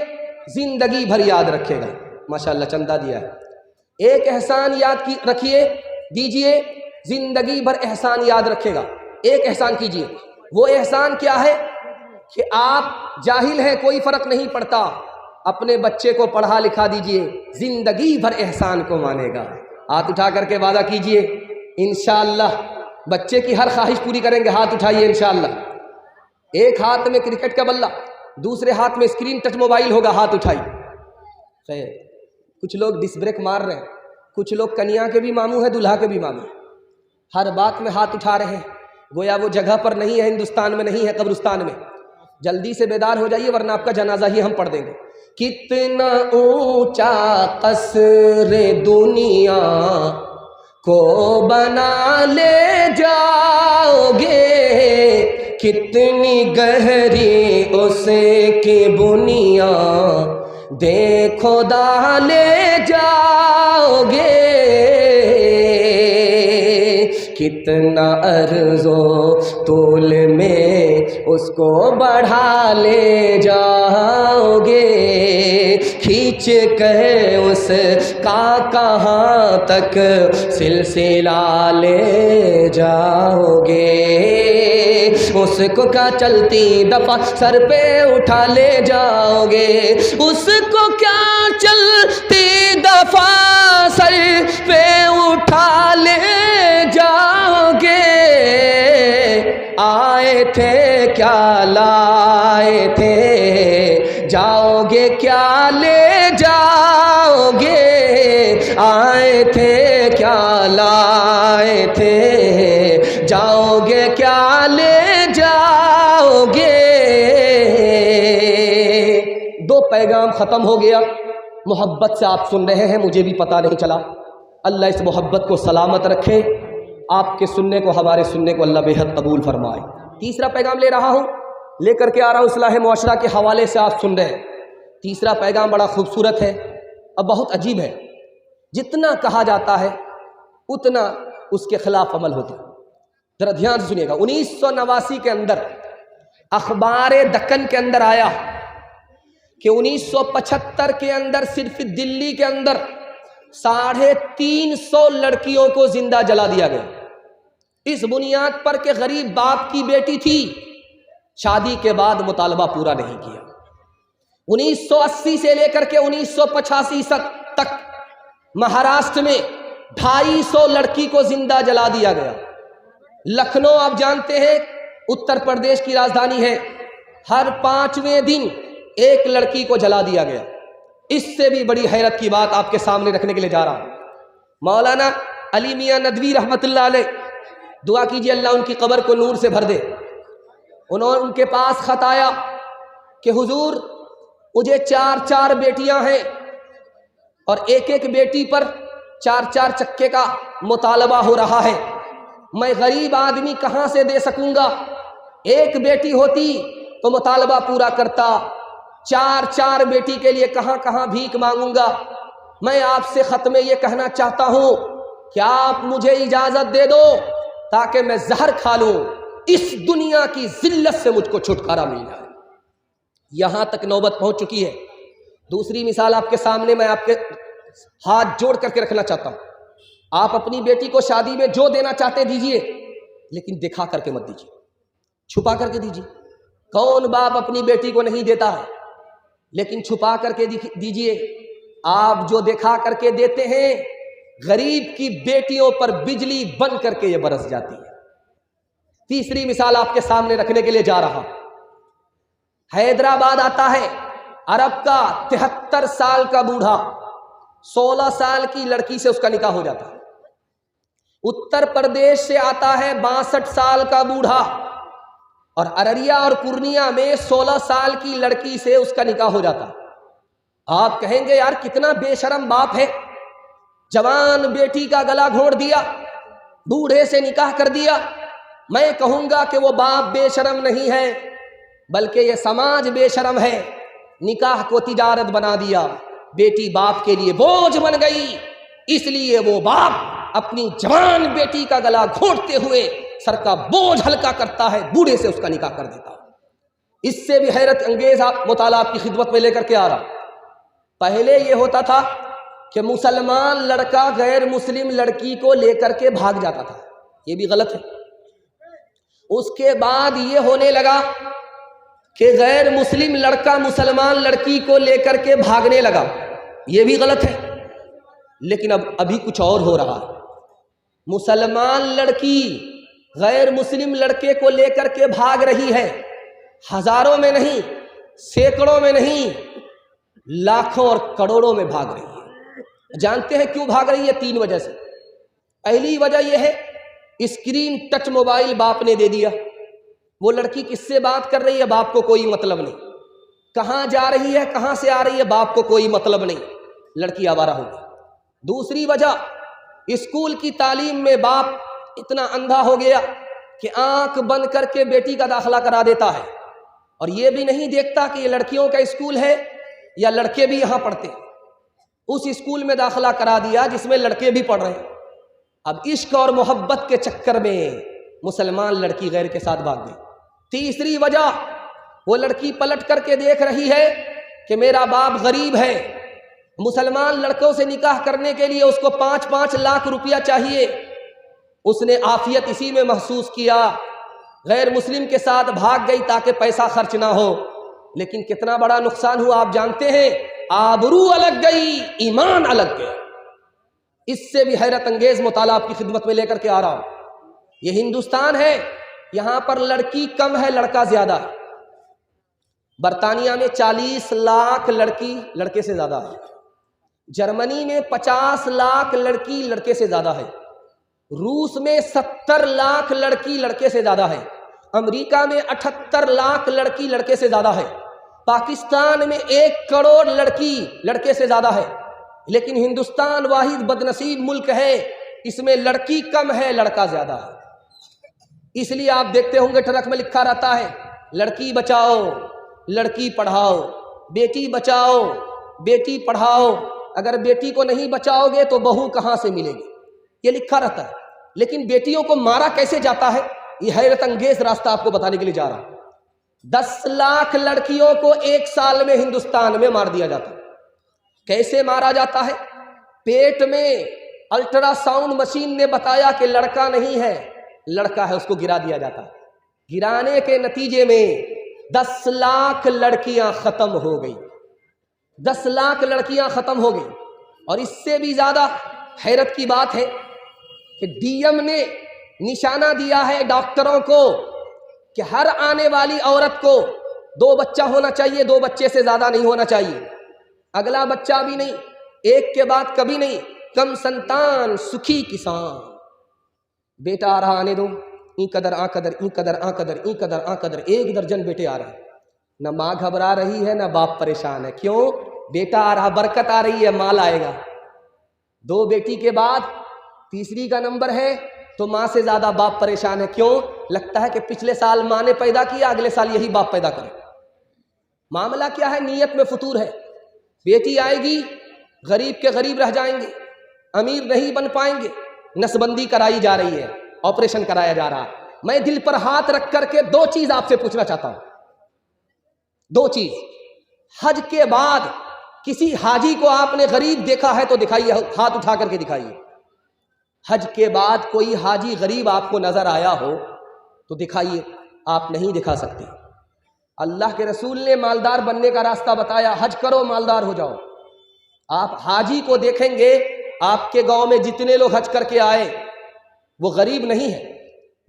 زندگی بھر یاد رکھے گا۔ ماشاءاللہ چندہ دیا ہے۔ ایک احسان یاد رکھیے، دیجئے، زندگی بھر احسان یاد رکھے گا۔ ایک احسان کیجئے، وہ احسان کیا ہے کہ آپ جاہل ہیں کوئی فرق نہیں پڑتا، اپنے بچے کو پڑھا لکھا دیجئے، زندگی بھر احسان کو مانے گا۔ ہاتھ اٹھا کر کے وعدہ کیجئے انشاءاللہ بچے کی ہر خواہش پوری کریں گے۔ ہاتھ اٹھائیے انشاءاللہ۔ ایک ہاتھ میں کرکٹ کا بلہ، دوسرے ہاتھ میں اسکرین ٹچ موبائل ہوگا، ہاتھ اٹھائیے۔ خیر، کچھ لوگ ڈس بریک مار رہے ہیں، کچھ لوگ کنیا کے بھی ماموں ہیں دلہا کے بھی ماموں، ہر بات میں ہاتھ اٹھا رہے ہیں، گویا وہ جگہ پر نہیں ہے، ہندوستان میں نہیں ہے، قبرستان میں۔ جلدی سے بیدار ہو جائیے ورنہ آپ کا جنازہ ہی ہم پڑھ دیں گے۔ کتنا اونچا قصر دنیا کو بنا لے جاؤ گے، کتنی گہری اس کی بنیاد دیکھو لے جاؤ گے، کتنا عرض و طول میں اس کو بڑھا لے جاؤ گے، کھینچ کے اس کا کہاں تک سلسلہ لے جاؤ گے، اس کو کیا چلتی دفعہ سر پہ اٹھا لے جاؤ گے، اس کو کیا چلتی دفعہ سر پہ اٹھا لے جاؤ گے، آئے تھے کیا لائے تھے، جاؤ گے کیا لے جاؤ گے، آئے تھے کیا لائے تھے، جاؤ گے کیا لے جاؤ گے۔ دو پیغام ختم ہو گیا، محبت سے آپ سن رہے ہیں، مجھے بھی پتہ نہیں چلا۔ اللہ اس محبت کو سلامت رکھے، آپ کے سننے کو ہمارے سننے کو اللہ بے حد قبول فرمائے۔ تیسرا پیغام لے رہا ہوں، لے کر کے آ رہا ہوں اصلاح معاشرہ کے حوالے سے، آپ سن رہے ہیں۔ تیسرا پیغام بڑا خوبصورت ہے اور بہت عجیب ہے، جتنا کہا جاتا ہے اتنا اس کے خلاف عمل ہوتا ہے۔ ذرا دھیان سے سنیے گا۔ 1989 کے اندر اخبار دکن کے اندر آیا کہ 1975 کے اندر صرف دلی کے اندر 350 لڑکیوں کو زندہ جلا دیا گیا، اس بنیاد پر کہ غریب باپ کی بیٹی تھی، شادی کے بعد مطالبہ پورا نہیں کیا۔ 1980 سے لے کر کے 1985 تک مہاراشٹر میں 250 لڑکی کو زندہ جلا دیا گیا۔ لکھنؤ آپ جانتے ہیں اتر پردیش کی راجدھانی ہے، ہر 5ویں دن ایک لڑکی کو جلا دیا گیا۔ اس سے بھی بڑی حیرت کی بات آپ کے سامنے رکھنے کے لیے جا رہا ہوں۔ مولانا علی میاں ندوی رحمۃ اللہ علیہ، دعا کیجیے اللہ ان کی قبر کو نور سے بھر دے۔ ان کے پاس خط آیا کہ حضور مجھے 4 بیٹیاں ہیں اور ایک بیٹی پر 4 چکے کا مطالبہ ہو رہا ہے، میں غریب آدمی کہاں سے دے سکوں گا؟ ایک بیٹی ہوتی تو مطالبہ پورا کرتا، 4 بیٹی کے لیے کہاں بھیک مانگوں گا؟ میں آپ سے خط میں یہ کہنا چاہتا ہوں کہ آپ مجھے اجازت دے دو تاکہ میں زہر کھا لوں، اس دنیا کی ذلت سے مجھ کو چھٹکارا مل جائے۔ یہاں تک نوبت پہنچ چکی ہے دوسری مثال آپ کے سامنے میں آپ کے ہاتھ جوڑ کر کے رکھنا چاہتا ہوں. آپ اپنی بیٹی کو شادی میں جو دینا چاہتے دیجئے، لیکن دکھا کر کے مت دیجیے، چھپا کر کے دیجیے. کون باپ اپنی بیٹی کو نہیں دیتا ہے؟ لیکن چھپا کر کے دیجیے. آپ جو دکھا کر کے دیتے ہیں، غریب کی بیٹیوں پر بجلی بن کر کے یہ برس جاتی ہے. تیسری مثال آپ کے سامنے رکھنے کے لیے جا رہا. حیدرآباد آتا ہے عرب کا 73 سال کا بوڑھا، 16 سال کی لڑکی سے اس کا نکاح ہو جاتا ہے. اتر پردیش سے آتا ہے 62 سال کا بوڑھا، اور ارریا اور پورنیا میں 16 سال کی لڑکی سے اس کا نکاح ہو جاتا. آپ کہیں گے یار کتنا بے شرم باپ ہے، جوان بیٹی کا گلا گھونٹ دیا، بوڑھے سے نکاح کر دیا. میں کہوں گا کہ وہ باپ بے شرم نہیں ہے، بلکہ یہ سماج بے شرم ہے. نکاح کو تجارت بنا دیا، بیٹی باپ کے لیے بوجھ بن گئی. اس لیے وہ باپ اپنی جوان بیٹی کا گلا گھونٹتے ہوئے سر کا بوجھ ہلکا کرتا ہے، بوڑھے سے اس کا نکاح کر دیتا. اس سے بھی حیرت انگیز مطالعہ آپ کی خدمت میں لے کر کے آ رہا. پہلے یہ ہوتا تھا کہ مسلمان لڑکا غیر مسلم لڑکی کو لے کر کے بھاگ جاتا تھا، یہ بھی غلط ہے. اس کے بعد یہ ہونے لگا کہ غیر مسلم لڑکا مسلمان لڑکی کو لے کر کے بھاگنے لگا، یہ بھی غلط ہے. لیکن ابھی کچھ اور ہو رہا ہے. مسلمان لڑکی غیر مسلم لڑکے کو لے کر کے بھاگ رہی ہے، ہزاروں میں نہیں، سینکڑوں میں نہیں، لاکھوں اور کروڑوں میں بھاگ رہی ہے. جانتے ہیں کیوں بھاگ رہی ہے؟ 3 وجہ سے. پہلی وجہ یہ ہے اسکرین ٹچ موبائل باپ نے دے دیا. وہ لڑکی کس سے بات کر رہی ہے باپ کو کوئی مطلب نہیں، کہاں جا رہی ہے کہاں سے آ رہی ہے باپ کو کوئی مطلب نہیں، لڑکی آوارہ ہو گئی. دوسری وجہ اسکول کی تعلیم میں باپ اتنا اندھا ہو گیا کہ آنکھ بند کر کے بیٹی کا داخلہ کرا دیتا ہے، اور یہ بھی نہیں دیکھتا کہ یہ لڑکیوں کا اسکول ہے یا لڑکے بھی یہاں پڑھتے ہیں. اس اسکول میں داخلہ کرا دیا جس میں لڑکے بھی پڑھ رہے ہیں. اب عشق اور محبت کے چکر میں مسلمان لڑکی غیر کے ساتھ بھاگ گئی. تیسری وجہ وہ لڑکی پلٹ کر کے دیکھ رہی ہے کہ میرا باپ غریب ہے، مسلمان لڑکوں سے نکاح کرنے کے لیے اس کو 5-5 لاکھ روپیہ چاہیے. اس نے عافیت اسی میں محسوس کیا، غیر مسلم کے ساتھ بھاگ گئی تاکہ پیسہ خرچ نہ ہو. لیکن کتنا بڑا نقصان ہوا آپ جانتے ہیں، آبرو الگ گئی، ایمان الگ گیا. اس سے بھی حیرت انگیز مطالعہ آپ کی خدمت میں لے کر کے آ رہا ہوں. یہ ہندوستان ہے، یہاں پر لڑکی کم ہے لڑکا زیادہ ہے. برطانیہ میں 40 لاکھ لڑکی لڑکے سے زیادہ ہے. جرمنی میں 50 لاکھ لڑکی لڑکے سے زیادہ ہے. روس میں 70 لاکھ لڑکی لڑکے سے زیادہ ہے. امریکہ میں 78 لاکھ لڑکی لڑکے سے زیادہ ہے. پاکستان میں 1 کروڑ لڑکی لڑکے سے زیادہ ہے. لیکن ہندوستان واحد بدنصیب ملک ہے، اس میں لڑکی کم ہے لڑکا زیادہ ہے. اس لیے آپ دیکھتے ہوں گے ٹرک میں لکھا رہتا ہے لڑکی بچاؤ لڑکی پڑھاؤ، بیٹی بچاؤ بیٹی پڑھاؤ. اگر بیٹی کو نہیں بچاؤ گے تو بہو کہاں سے ملے گی، یہ لکھا رہتا ہے. لیکن بیٹیوں کو مارا کیسے جاتا ہے، یہ حیرت انگیز راستہ آپ کو بتانے کے لیے جا رہا ہوں. 10 لاکھ لڑکیوں کو 1 سال میں ہندوستان میں مار دیا جاتا ہے. کیسے مارا جاتا ہے؟ پیٹ میں الٹرا ساؤنڈ مشین نے بتایا کہ لڑکا نہیں ہے لڑکا ہے، اس کو گرا دیا جاتا ہے. گرانے کے نتیجے میں 10 لاکھ لڑکیاں ختم ہو گئی. 10 لاکھ لڑکیاں ختم ہو گئی. اور اس سے بھی زیادہ حیرت کی بات ہے کہ ڈی ایم نے نشانہ دیا ہے ڈاکٹروں کو کہ ہر آنے والی عورت کو 2 بچہ ہونا چاہیے، 2 بچے سے زیادہ نہیں ہونا چاہیے. اگلا بچہ بھی نہیں، ایک کے بعد کبھی نہیں. کم سنتان سکھی کسان. بیٹا آ رہا آنے دو، این قدر آ قدر این قدر آ قدر این قدر آ قدر. 1 درجن بیٹے آ رہے ہیں. نہ ماں گھبرا رہی ہے نہ باپ پریشان ہے. کیوں؟ بیٹا آ رہا، برکت آ رہی ہے، مال آئے گا. 2 بیٹی کے بعد تیسری کا نمبر ہے تو ماں سے زیادہ باپ پریشان ہے. کیوں؟ لگتا ہے کہ پچھلے سال ماں نے پیدا کیا، اگلے سال یہی باپ پیدا کرے. معاملہ کیا ہے؟ نیت میں فطور ہے. بیٹی آئے گی، غریب کے غریب رہ جائیں گے، امیر نہیں بن پائیں گے. نسبندی کرائی جا رہی ہے، آپریشن کرایا جا رہا ہے. میں دل پر ہاتھ رکھ کر کے 2 چیز آپ سے پوچھنا چاہتا ہوں. 2 چیز. حج کے بعد کسی حاجی کو آپ نے غریب دیکھا ہے تو دکھائیے، ہاتھ اٹھا کر کے دکھائیے۔ حج کے بعد کوئی حاجی غریب آپ کو نظر آیا ہو تو دکھائیے، آپ نہیں دکھا سکتے۔ اللہ کے رسول نے مالدار بننے کا راستہ بتایا، حج کرو مالدار ہو جاؤ۔ آپ حاجی کو دیکھیں گے، آپ کے گاؤں میں جتنے لوگ حج کر کے آئے وہ غریب نہیں ہیں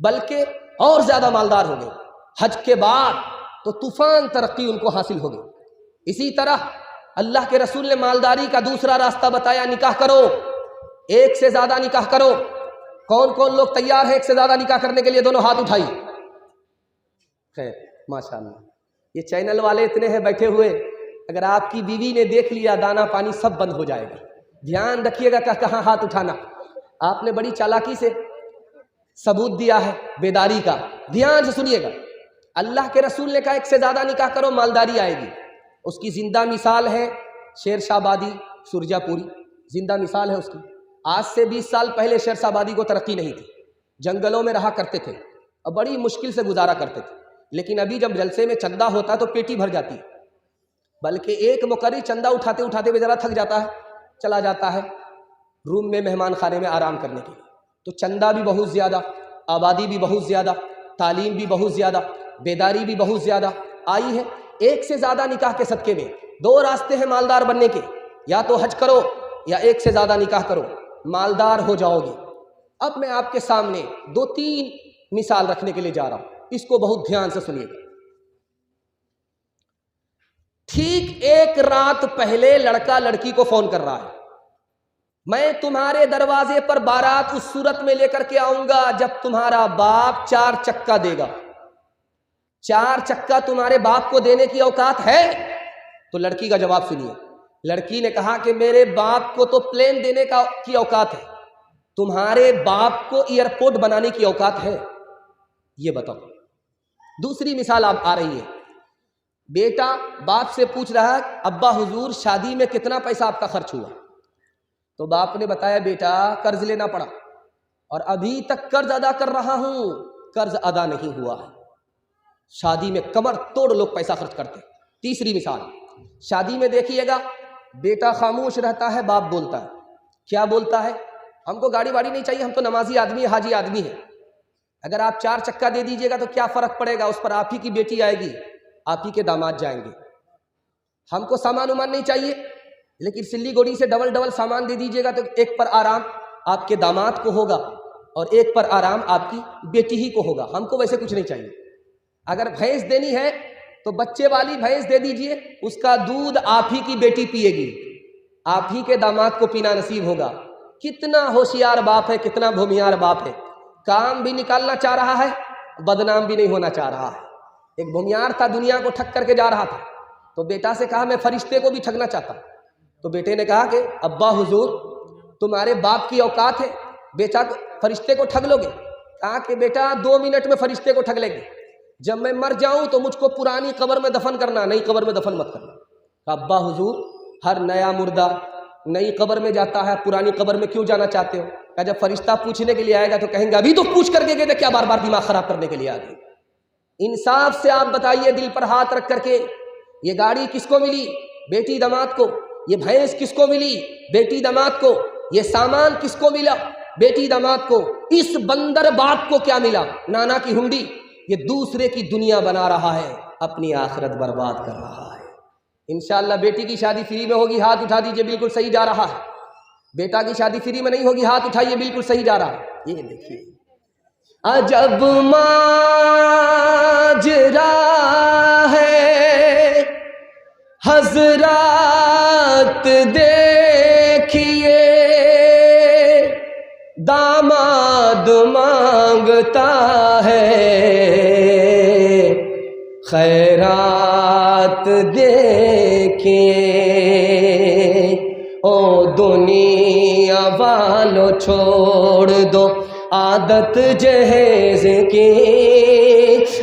بلکہ اور زیادہ مالدار ہو گئے۔ حج کے بعد تو طوفان ترقی ان کو حاصل ہو گئی۔ اسی طرح اللہ کے رسول نے مالداری کا دوسرا راستہ بتایا، نکاح کرو، ایک سے زیادہ نکاح کرو۔ کون کون لوگ تیار ہیں ایک سے زیادہ نکاح کرنے کے لیے؟ دونوں ہاتھ اٹھائیے۔ خیر، ماشاءاللہ، یہ چینل والے اتنے ہیں بیٹھے ہوئے، اگر آپ کی بیوی نے دیکھ لیا دانا پانی سب بند ہو جائے گا۔ دھیان رکھیے گا کہ کہاں ہاتھ اٹھانا۔ آپ نے بڑی چالاکی سے ثبوت دیا ہے بیداری کا، دھیان سے سنیے گا۔ اللہ کے رسول نے کہا ایک سے زیادہ نکاح کرو، مالداری آئے گی۔ اس کی زندہ مثال ہے شیر شاہ آبادی، سرجا پوری، زندہ مثال ہے اس کی۔ آج سے 20 سال پہلے شیر شاہ آبادی کو ترقی نہیں تھی، جنگلوں میں رہا کرتے تھے اور بڑی مشکل سے گزارا کرتے تھے، لیکن ابھی جب جلسے میں چندہ ہوتا تو پیٹی بھر جاتی ہے، بلکہ ایک مقرری چندہ اٹھاتے اٹھاتے بیچارہ تھک جاتا ہے، چلا جاتا ہے روم میں، مہمان خانے میں آرام کرنے کے لیے۔ تو چندہ بھی بہت زیادہ، آبادی بھی بہت زیادہ، تعلیم بھی بہت زیادہ، بیداری بھی بہت زیادہ آئی ہے۔ ایک سے زیادہ نکاح کے صدقے میں دو راستے ہیں مالدار بننے کے، یا تو حج کرو یا ایک سے زیادہ نکاح کرو، مالدار ہو جاؤ گے۔ اب میں آپ کے سامنے 2-3 مثال رکھنے کے لیے جا رہا ہوں، اس کو بہت دھیان سے سنیے گا۔ ٹھیک ایک رات پہلے لڑکا لڑکی کو فون کر رہا ہے، میں تمہارے دروازے پر بارات اس صورت میں لے کر کے آؤں گا جب تمہارا باپ 4 چکا دے گا۔ 4 چکا تمہارے باپ کو دینے کی اوقات ہے؟ تو لڑکی کا جواب سنیے۔ لڑکی نے کہا کہ میرے باپ کو تو پلین دینے کی اوقات ہے، تمہارے باپ کو ایئرپورٹ بنانے کی اوقات ہے؟ یہ بتاؤ۔ دوسری مثال آپ آ رہی ہے، بیٹا باپ سے پوچھ رہا ہے ابا حضور شادی میں کتنا پیسہ آپ کا خرچ ہوا؟ تو باپ نے بتایا بیٹا قرض لینا پڑا اور ابھی تک قرض ادا کر رہا ہوں، قرض ادا نہیں ہوا ہے۔ شادی میں کمر توڑ لوگ پیسہ خرچ کرتے۔ تیسری مثال، شادی میں دیکھیے گا بیٹا خاموش رہتا ہے، باپ بولتا ہے۔ کیا بولتا ہے؟ ہم کو گاڑی واڑی نہیں چاہیے، ہم تو نمازی آدمی حاجی آدمی ہے، اگر آپ 4 چکا دے دیجئے گا تو کیا فرق پڑے گا، اس پر آپ ہی کی بیٹی آئے گی، آپ ہی کے داماد جائیں گے۔ ہم کو سامان وامان نہیں چاہیے، لیکن سلی گوڑی سے ڈبل سامان دے دیجئے گا تو ایک پر آرام آپ کے داماد کو ہوگا اور ایک پر آرام آپ کی بیٹی ہی کو ہوگا۔ ہم کو ویسے کچھ نہیں چاہیے۔ اگر بھینس دینی ہے تو بچے والی بھینس دے دیجئے، اس کا دودھ آپ ہی کی بیٹی پیے گی، آپ ہی کے داماد کو پینا نصیب ہوگا۔ کتنا ہوشیار باپ ہے، کتنا بھومیار باپ ہے، کام بھی نکالنا چاہ رہا ہے، بدنام بھی نہیں ہونا چاہ رہا ہے۔ ایک بھومیار تھا، دنیا کو ٹھگ کر کے جا رہا تھا، تو بیٹا سے کہا میں فرشتے کو بھی ٹھگنا چاہتا ہوں۔ تو بیٹے نے کہا کہ ابا حضور تمہارے باپ کی اوقات ہے، بیٹا کو فرشتے کو ٹھگ لو گے؟ کہا کہ بیٹا 2 منٹ میں فرشتے کو ٹھگ لیں گے، جب میں مر جاؤں تو مجھ کو پرانی قبر میں دفن کرنا، نئی قبر میں دفن مت کرنا۔ ابا حضور ہر نیا مردہ نئی قبر میں جاتا ہے، پرانی قبر میں کیوں جانا چاہتے ہو؟ کہا جب فرشتہ پوچھنے کے لیے آئے گا تو کہیں گے ابھی تو پوچھ کر کے گئے تھے، کیا بار بار دماغ خراب کرنے کے لیے آ گئے؟ انصاف سے آپ بتائیے، دل پر ہاتھ رکھ کر کے، یہ گاڑی کس کو ملی؟ بیٹی داماد کو۔ یہ بھینس کس کو ملی؟ بیٹی داماد کو۔ یہ سامان کس کو ملا؟ بیٹی داماد کو۔ اس بندر باپ کو کیا ملا؟ نانا کی ہنڈی۔ یہ دوسرے کی دنیا بنا رہا ہے، اپنی آخرت برباد کر رہا ہے۔ انشاءاللہ بیٹی کی شادی فری میں ہوگی، ہاتھ اٹھا دیجئے، بالکل صحیح جا رہا ہے۔ بیٹا کی شادی فری میں نہیں ہوگی، ہاتھ اٹھائیے، بالکل صحیح جا رہا ہے۔ یہ دیکھیے عجب ماجرا ہے حضرات، دیکھیے داماد مانگتا ہے خیرات، دیکھیے او دنیا والو چھوڑ دو عادت جہیز کی،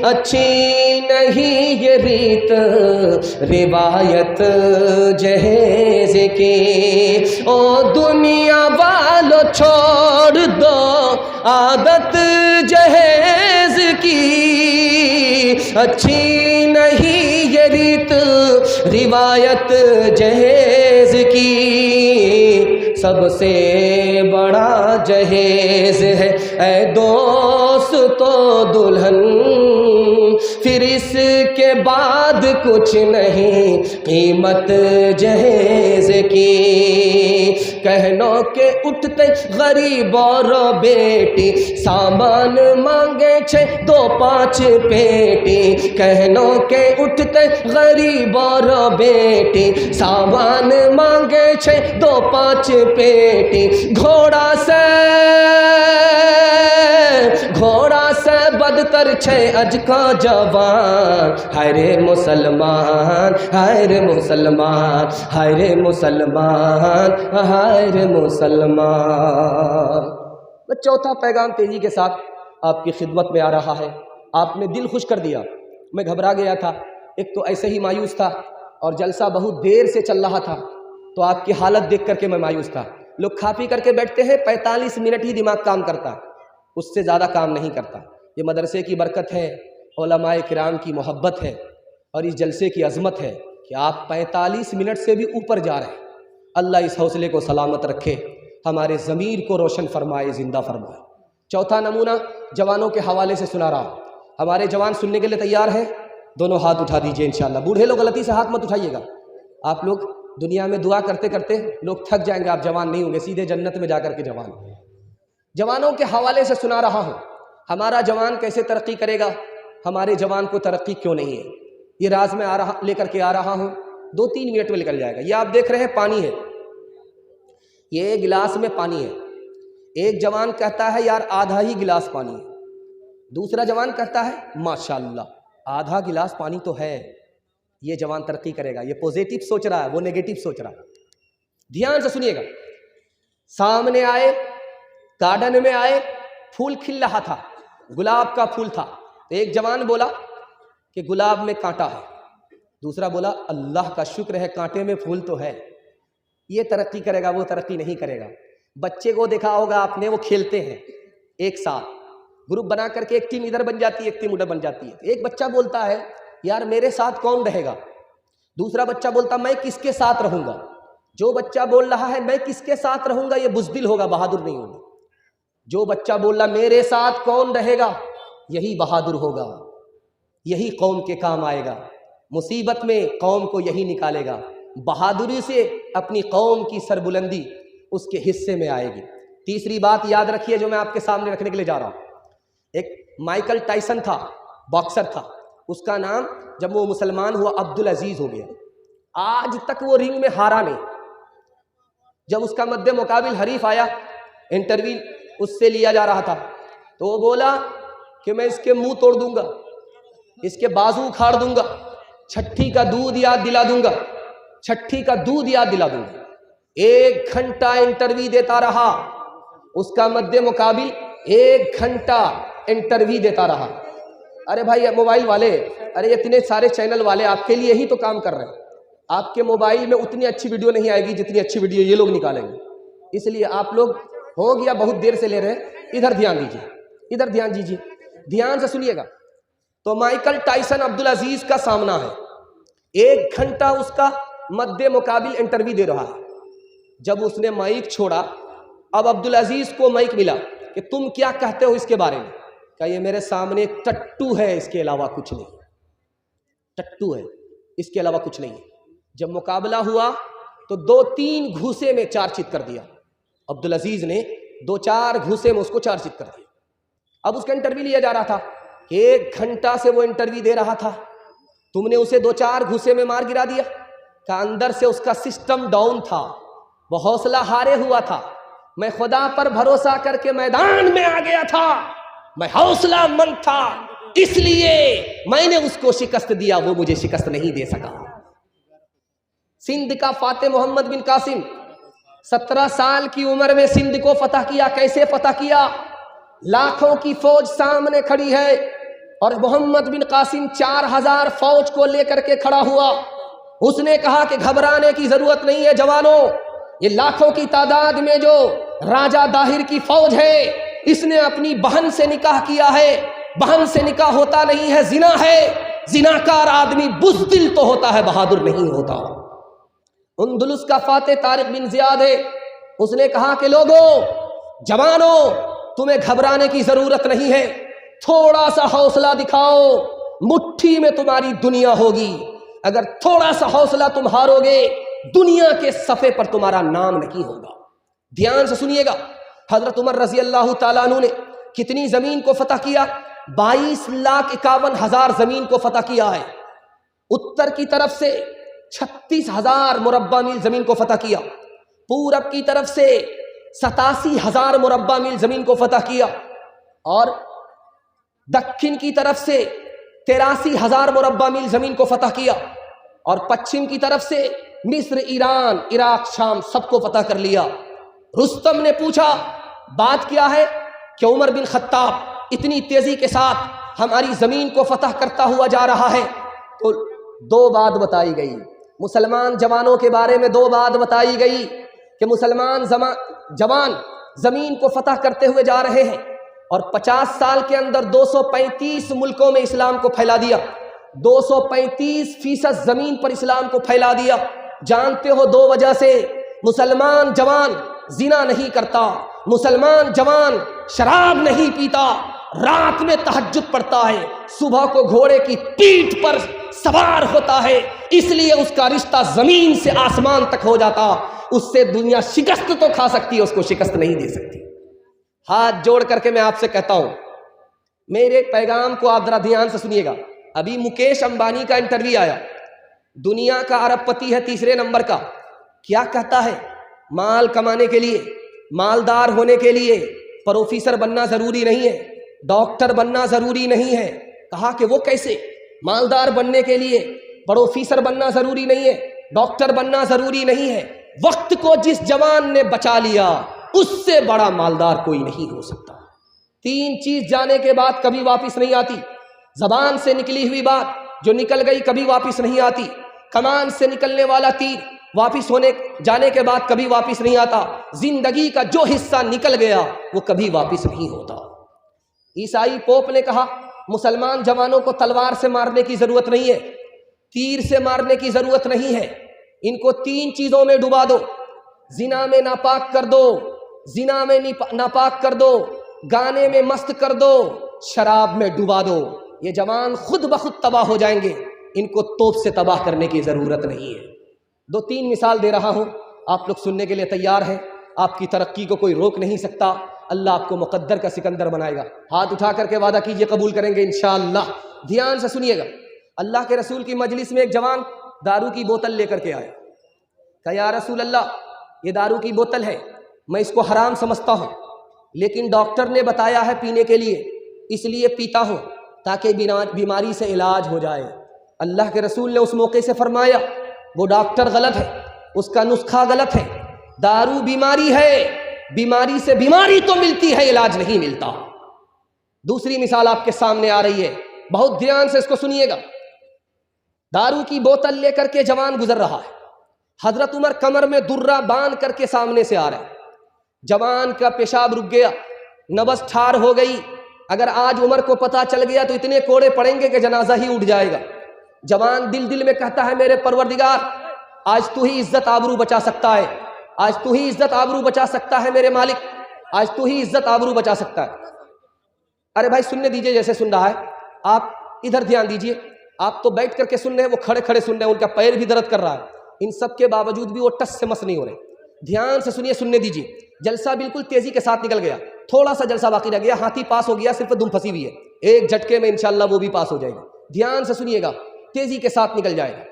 اچھی نہیں یہ ریت روایت جہیز کی، او دنیا والو چھوڑ دو عادت جہیز کی، اچھی نہیں یہ ریت روایت جہیز کی سب سے بڑا جہیز ہے، اے دوست تو دلہن پھر اس کے بعد کچھ نہیں قیمت جہیز کی۔ کہنو کہ اٹھتے غریب اور بیٹی سامان مانگے 6-2-5 پیٹی، کہنو کہ اٹھتے غریب اور بیٹی سامان مانگے 6-2-5 پیٹی، گھوڑا سے بدتر 6 اج کا جوان، ہائے رے مسلمان ہائے رے مسلمان ہائے رے مسلمان ہائے رے مسلمان۔ چوتھا پیغام تیزی کے ساتھ آپ کی خدمت میں آ رہا ہے۔ آپ نے دل خوش کر دیا، میں گھبرا گیا تھا، ایک تو ایسے ہی مایوس تھا اور جلسہ بہت دیر سے چل رہا تھا، تو آپ کی حالت دیکھ کر کے میں مایوس تھا۔ لوگ کھا پی کر کے بیٹھتے ہیں، 45 منٹ ہی دماغ کام کرتا، اس سے زیادہ کام نہیں کرتا۔ یہ مدرسے کی برکت ہے، علماء کرام کی محبت ہے، اور اس جلسے کی عظمت ہے کہ آپ 45 منٹ سے بھی اوپر جا رہے ہیں۔ اللہ اس حوصلے کو سلامت رکھے، ہمارے ضمیر کو روشن فرمائے، زندہ فرمائے۔ چوتھا نمونہ جوانوں کے حوالے سے سنا رہا ہوں۔ ہمارے جوان سننے کے لیے تیار ہیں؟ دونوں ہاتھ اٹھا دیجئے انشاءاللہ۔ بوڑھے لوگ غلطی سے ہاتھ مت اٹھائیے گا، آپ لوگ دنیا میں دعا کرتے کرتے لوگ تھک جائیں گے، آپ جوان نہیں ہوں گے، سیدھے جنت میں جا کر کے جوان ہوں گے۔ جوانوں کے حوالے سے سنا رہا ہوں، ہمارا جوان کیسے ترقی کرے گا، ہمارے جوان کو ترقی کیوں نہیں ہے، یہ راز میں لے کر کے آ رہا ہوں، 2-3 منٹ میں نکل جائے گا۔ یہ آپ دیکھ رہے ہیں پانی ہے، یہ گلاس میں پانی ہے۔ ایک جوان کہتا ہے یار آدھا ہی گلاس پانی ہے، دوسرا جوان کہتا ہے ماشاءاللہ آدھا گلاس پانی تو ہے۔ یہ جوان ترقی کرے گا، یہ پوزیٹو سوچ رہا ہے، وہ نیگیٹو سوچ رہا ہے۔ دھیان سے سنیے گا، سامنے آئے، گارڈن میں آئے، پھول کھل رہا تھا، گلاب کا پھول تھا، ایک جوان بولا کہ گلاب میں کانٹا ہے، دوسرا بولا اللہ کا شکر ہے کانٹے میں پھول تو ہے۔ یہ ترقی کرے گا، وہ ترقی نہیں کرے گا۔ بچے کو دیکھا ہوگا آپ نے، وہ کھیلتے ہیں ایک ساتھ، گروپ بنا کر کے ایک ٹیم ادھر بن جاتی ہے، ایک ٹیم ادھر بن جاتی ہے۔ ایک بچہ بولتا ہے یار میرے ساتھ کون رہے گا، دوسرا بچہ بولتا میں کس کے ساتھ رہوں گا۔ جو بچہ بول رہا ہے میں کس کے ساتھ رہوں گا، یہ بزدل ہوگا، بہادر نہیں ہوگا۔ جو بچہ بول رہا میرے ساتھ کون رہے گا، یہی بہادر ہوگا، یہی قوم کے کام آئے گا، مصیبت میں قوم کو یہی نکالے گا، بہادری سے اپنی قوم کی سربلندی اس کے حصے میں آئے گی۔ تیسری بات یاد رکھیے جو میں آپ کے سامنے رکھنے کے لیے جا رہا ہوں۔ ایک مائیکل ٹائسن تھا، باکسر تھا، اس کا نام جب وہ مسلمان ہوا عبدالعزیز ہو گیا۔ آج تک وہ رنگ میں ہارا نہیں۔ جب اس کا مد مقابل حریف آیا، انٹرویو اس سے لیا جا رہا تھا، تو وہ بولا کہ میں اس کے منہ توڑ دوں گا، اس کے بازو اکھاڑ دوں گا، چھٹی کا دودھ یاد دلا دوں گا، چھٹی کا دودھ یاد دلا دوں گا۔ 1 گھنٹہ انٹرویو دیتا رہا، اس کا مد مقابل 1 گھنٹہ انٹرویو دیتا رہا۔ ارے بھائی موبائل والے، ارے اتنے سارے چینل والے آپ کے لیے ہی تو کام کر رہے ہیں، آپ کے موبائل میں اتنی اچھی ویڈیو نہیں آئے گی جتنی اچھی ویڈیو یہ لوگ نکالیں گے، اس لیے آپ لوگ ہو گیا بہت دیر سے لے رہے ہیں، ادھر دھیان دیجیے، ادھر دھیان دیجیے، دھیان سے سنیے گا۔ تو مائیکل ٹائسن عبدالعزیز کا سامنا ہے، 1 گھنٹہ اس کا مد مقابل انٹرویو دے رہا ہے۔ جب اس نے مائک چھوڑا، اب عبدالعزیز کو مائک ملا کہ تم کیا کہتے ہو اس کے بارے میں، کہ یہ میرے سامنے ایک ٹٹو ہے، اس کے علاوہ کچھ نہیں، ٹٹو ہے، اس کے علاوہ کچھ نہیں۔ جب مقابلہ ہوا تو 2-3 گھوسے میں 4 چت کر دیا، عبدالعزیز نے 2-4 گھوسے میں اس کو 4 چت کر دیا۔ اب اس کا انٹرویو لیا جا رہا تھا، 1 گھنٹہ سے وہ انٹرویو دے رہا تھا، تم نے اسے 2-4 گھوسے میں مار گرا دیا، کہ اندر سے اس کا سسٹم ڈاؤن تھا، وہ حوصلہ ہارے ہوا تھا۔ میں خدا پر بھروسہ کر کے میدان میں آ گیا تھا، میں حوصلہ مند تھا، اس لیے میں نے اس کو شکست دیا، وہ مجھے شکست نہیں دے سکا۔ سندھ کا فاتح محمد بن قاسم 17 سال کی عمر میں سندھ کو فتح کیا۔ کیسے فتح کیا؟ لاکھوں کی فوج سامنے کھڑی ہے اور محمد بن قاسم 4000 فوج کو لے کر کے کھڑا ہوا۔ اس نے کہا کہ گھبرانے کی ضرورت نہیں ہے جوانوں، یہ لاکھوں کی تعداد میں جو راجہ داہر کی فوج ہے، اس نے اپنی بہن سے نکاح کیا ہے، بہن سے نکاح ہوتا نہیں ہے، زنا ہے، زناکار آدمی بزدل تو ہوتا ہے، بہادر نہیں ہوتا۔ اندلس کا فاتح طارق بن زیاد ہے، اس نے کہا کہ لوگوں، جوانوں، تمہیں گھبرانے کی ضرورت نہیں ہے، تھوڑا سا حوصلہ دکھاؤ، مٹھی میں تمہاری دنیا ہوگی، اگر تھوڑا سا حوصلہ تم ہارو گے دنیا کے صفحے پر تمہارا نام نہیں ہوگا۔ دھیان سے سنیے گا، حضرت عمر رضی اللہ تعالیٰ عنہ نے کتنی زمین کو فتح کیا؟ 22,51,000 زمین کو فتح کیا ہے۔ اتر کی طرف سے 36,000 مربع میل زمین کو فتح کیا، پورب کی طرف سے 87,000 مربع میل زمین کو فتح کیا، اور دکن کی طرف سے 83,000 مربع میل زمین کو فتح کیا، اور پچھم کی طرف سے مصر، ایران، عراق، شام سب کو فتح کر لیا۔ رستم نے پوچھا بات کیا ہے کہ عمر بن خطاب اتنی تیزی کے ساتھ ہماری زمین کو فتح کرتا ہوا جا رہا ہے؟ تو دو بات بتائی گئی، مسلمان جوانوں کے بارے میں دو بات بتائی گئی کہ مسلمان جوان زمین کو فتح کرتے ہوئے جا رہے ہیں، اور 50 سال کے اندر 235 ملکوں میں اسلام کو پھیلا دیا، 235% زمین پر اسلام کو پھیلا دیا۔ جانتے ہو دو وجہ سے، مسلمان جوان زنا نہیں کرتا، مسلمان جوان شراب نہیں پیتا، رات میں تہجد پڑھتا ہے، صبح کو گھوڑے کی پیٹھ پر سوار ہوتا ہے، اس لیے اس کا رشتہ زمین سے آسمان تک ہو جاتا۔ اس سے دنیا شکست تو کھا سکتی ہے، اس کو شکست نہیں دے سکتی۔ ہاتھ جوڑ کر کے میں آپ سے کہتا ہوں، میرے پیغام کو آپ ذرا دھیان سے سنیے گا۔ ابھی مکیش امبانی کا انٹرویو آیا، دنیا کا ارب پتی ہے، 3 نمبر کا، کیا کہتا ہے؟ مال کمانے کے لیے، مالدار ہونے کے لیے پروفیسر بننا ضروری نہیں ہے، ڈاکٹر بننا ضروری نہیں ہے۔ کہا کہ وہ کیسے؟ مالدار بننے کے لیے پروفیسر بننا ضروری نہیں ہے، ڈاکٹر بننا ضروری نہیں ہے۔ وقت کو جس جوان نے بچا لیا اس سے بڑا مالدار کوئی نہیں ہو سکتا۔ 3 چیز جانے کے بعد کبھی واپس نہیں آتی، زبان سے نکلی ہوئی بات جو نکل گئی کبھی واپس نہیں آتی، کمان سے نکلنے والا تیر واپس جانے کے بعد کبھی واپس نہیں آتا، زندگی کا جو حصہ نکل گیا وہ کبھی واپس نہیں ہوتا۔ عیسائی پوپ نے کہا مسلمان جوانوں کو تلوار سے مارنے کی ضرورت نہیں ہے، تیر سے مارنے کی ضرورت نہیں ہے، ان کو 3 چیزوں میں ڈبا دو، زنا میں ناپاک کر دو، زنا میں ناپاک کر دو، گانے میں مست کر دو، شراب میں ڈبا دو، یہ جوان خود بخود تباہ ہو جائیں گے، ان کو توپ سے تباہ کرنے کی ضرورت نہیں ہے۔ 2-3 مثال دے رہا ہوں، آپ لوگ سننے کے لیے تیار ہیں؟ آپ کی ترقی کو کوئی روک نہیں سکتا، اللہ آپ کو مقدر کا سکندر بنائے گا۔ ہاتھ اٹھا کر کے وعدہ کیجئے قبول کریں گے انشاءاللہ۔ دھیان سے سنیے گا، اللہ کے رسول کی مجلس میں ایک جوان دارو کی بوتل لے کر کے آئے، کہا یا رسول اللہ یہ دارو کی بوتل ہے، میں اس کو حرام سمجھتا ہوں، لیکن ڈاکٹر نے بتایا ہے پینے کے لیے، اس لیے پیتا ہوں تاکہ بیماری سے علاج ہو جائے۔ اللہ کے رسول نے اس موقع سے فرمایا وہ ڈاکٹر غلط ہے، اس کا نسخہ غلط ہے، دارو بیماری ہے، بیماری سے بیماری تو ملتی ہے، علاج نہیں ملتا۔ دوسری مثال آپ کے سامنے آ رہی ہے، بہت دھیان سے اس کو سنیے گا۔ دارو کی بوتل لے کر کے جوان گزر رہا ہے، حضرت عمر کمر میں درہ باندھ کر کے سامنے سے آ رہے ہیں، جوان کا پیشاب رک گیا، نبض ٹھار ہو گئی، اگر آج عمر کو پتہ چل گیا تو اتنے کوڑے پڑیں گے کہ جنازہ ہی اٹھ جائے گا۔ جوان دل میں کہتا ہے میرے پروردگار آج تو ہی عزت آبرو بچا سکتا ہے، آج تو ہی عزت آبرو بچا سکتا ہے میرے مالک، آج تو ہی عزت آبرو بچا سکتا ہے۔ ارے بھائی سننے دیجئے، جیسے سن رہا ہے آپ ادھر دھیان دیجئے، آپ تو بیٹھ کر کے سن رہے ہیں، وہ کھڑے کھڑے سن رہے ہیں، ان کا پیر بھی درد کر رہا ہے، ان سب کے باوجود بھی وہ ٹس سے مس نہیں ہو رہے۔ دھیان سے سنیے، سننے دیجئے، جلسہ بالکل تیزی کے ساتھ نکل گیا، تھوڑا سا جلسہ باقی رہ گیا، ہاتھی پاس ہو گیا، صرف دم پھنسی ہوئی ہے، ایک جھٹکے میں انشاءاللہ وہ بھی پاس ہو جائے گا۔ دھیان سے سنیے گا، تیزی کے ساتھ نکل جائے گا۔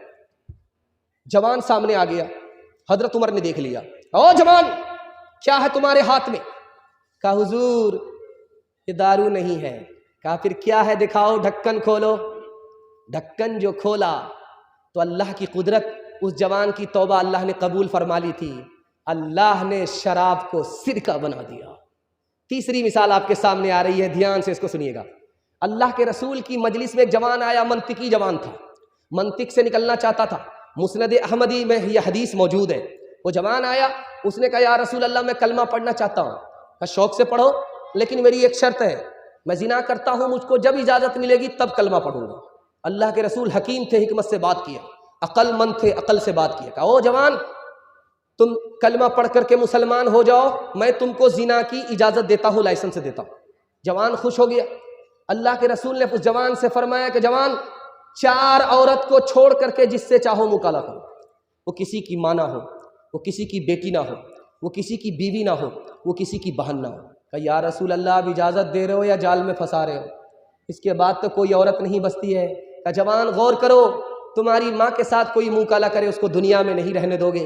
جوان سامنے آ گیا، حضرت عمر نے دیکھ لیا، او جوان کیا ہے تمہارے ہاتھ میں؟ کہا حضور یہ دارو نہیں ہے۔ کہا پھر کیا ہے دکھاؤ، ڈھکن کھولو۔ ڈھکن جو کھولا تو اللہ کی قدرت، اس جوان کی توبہ اللہ نے قبول فرما لی تھی، اللہ نے شراب کو سرکہ بنا دیا۔ تیسری مثال آپ کے سامنے آ رہی ہے، دھیان سے اس کو سنیے گا۔ اللہ کے رسول کی مجلس میں ایک جوان آیا، منطقی جوان تھا، منطق سے نکلنا چاہتا تھا، مسند احمدی میں یہ حدیث موجود ہے۔ وہ جوان آیا، اس نے کہا یا رسول اللہ میں کلمہ پڑھنا چاہتا ہوں۔ کہا شوق سے پڑھو، لیکن میری ایک شرط ہے، میں زنا کرتا ہوں، مجھ کو جب اجازت ملے گی تب کلمہ پڑھوں گا۔ اللہ کے رسول حکیم تھے، حکمت سے بات کیا، عقل مند تھے، عقل سے بات کیا، کہا او جوان تم کلمہ پڑھ کر کے مسلمان ہو جاؤ، میں تم کو زنا کی اجازت دیتا ہوں، لائسنس دیتا ہوں۔ جوان خوش ہو گیا۔ اللہ کے رسول نے اس جوان سے فرمایا کہ جوان 4 عورت کو چھوڑ کر کے جس سے چاہو مکالمہ کرو، وہ کسی کی ماں نہ ہو، وہ کسی کی بیٹی نہ ہو، وہ کسی کی بیوی نہ ہو، وہ کسی کی بہن نہ ہو۔ کہ یا رسول اللہ اب اجازت دے رہے ہو یا جال میں پھنسا رہے ہو؟ اس کے بعد تو کوئی عورت نہیں بچتی ہے۔ کہ جوان غور کرو، تمہاری ماں کے ساتھ کوئی منہ کالا کرے اس کو دنیا میں نہیں رہنے دو گے،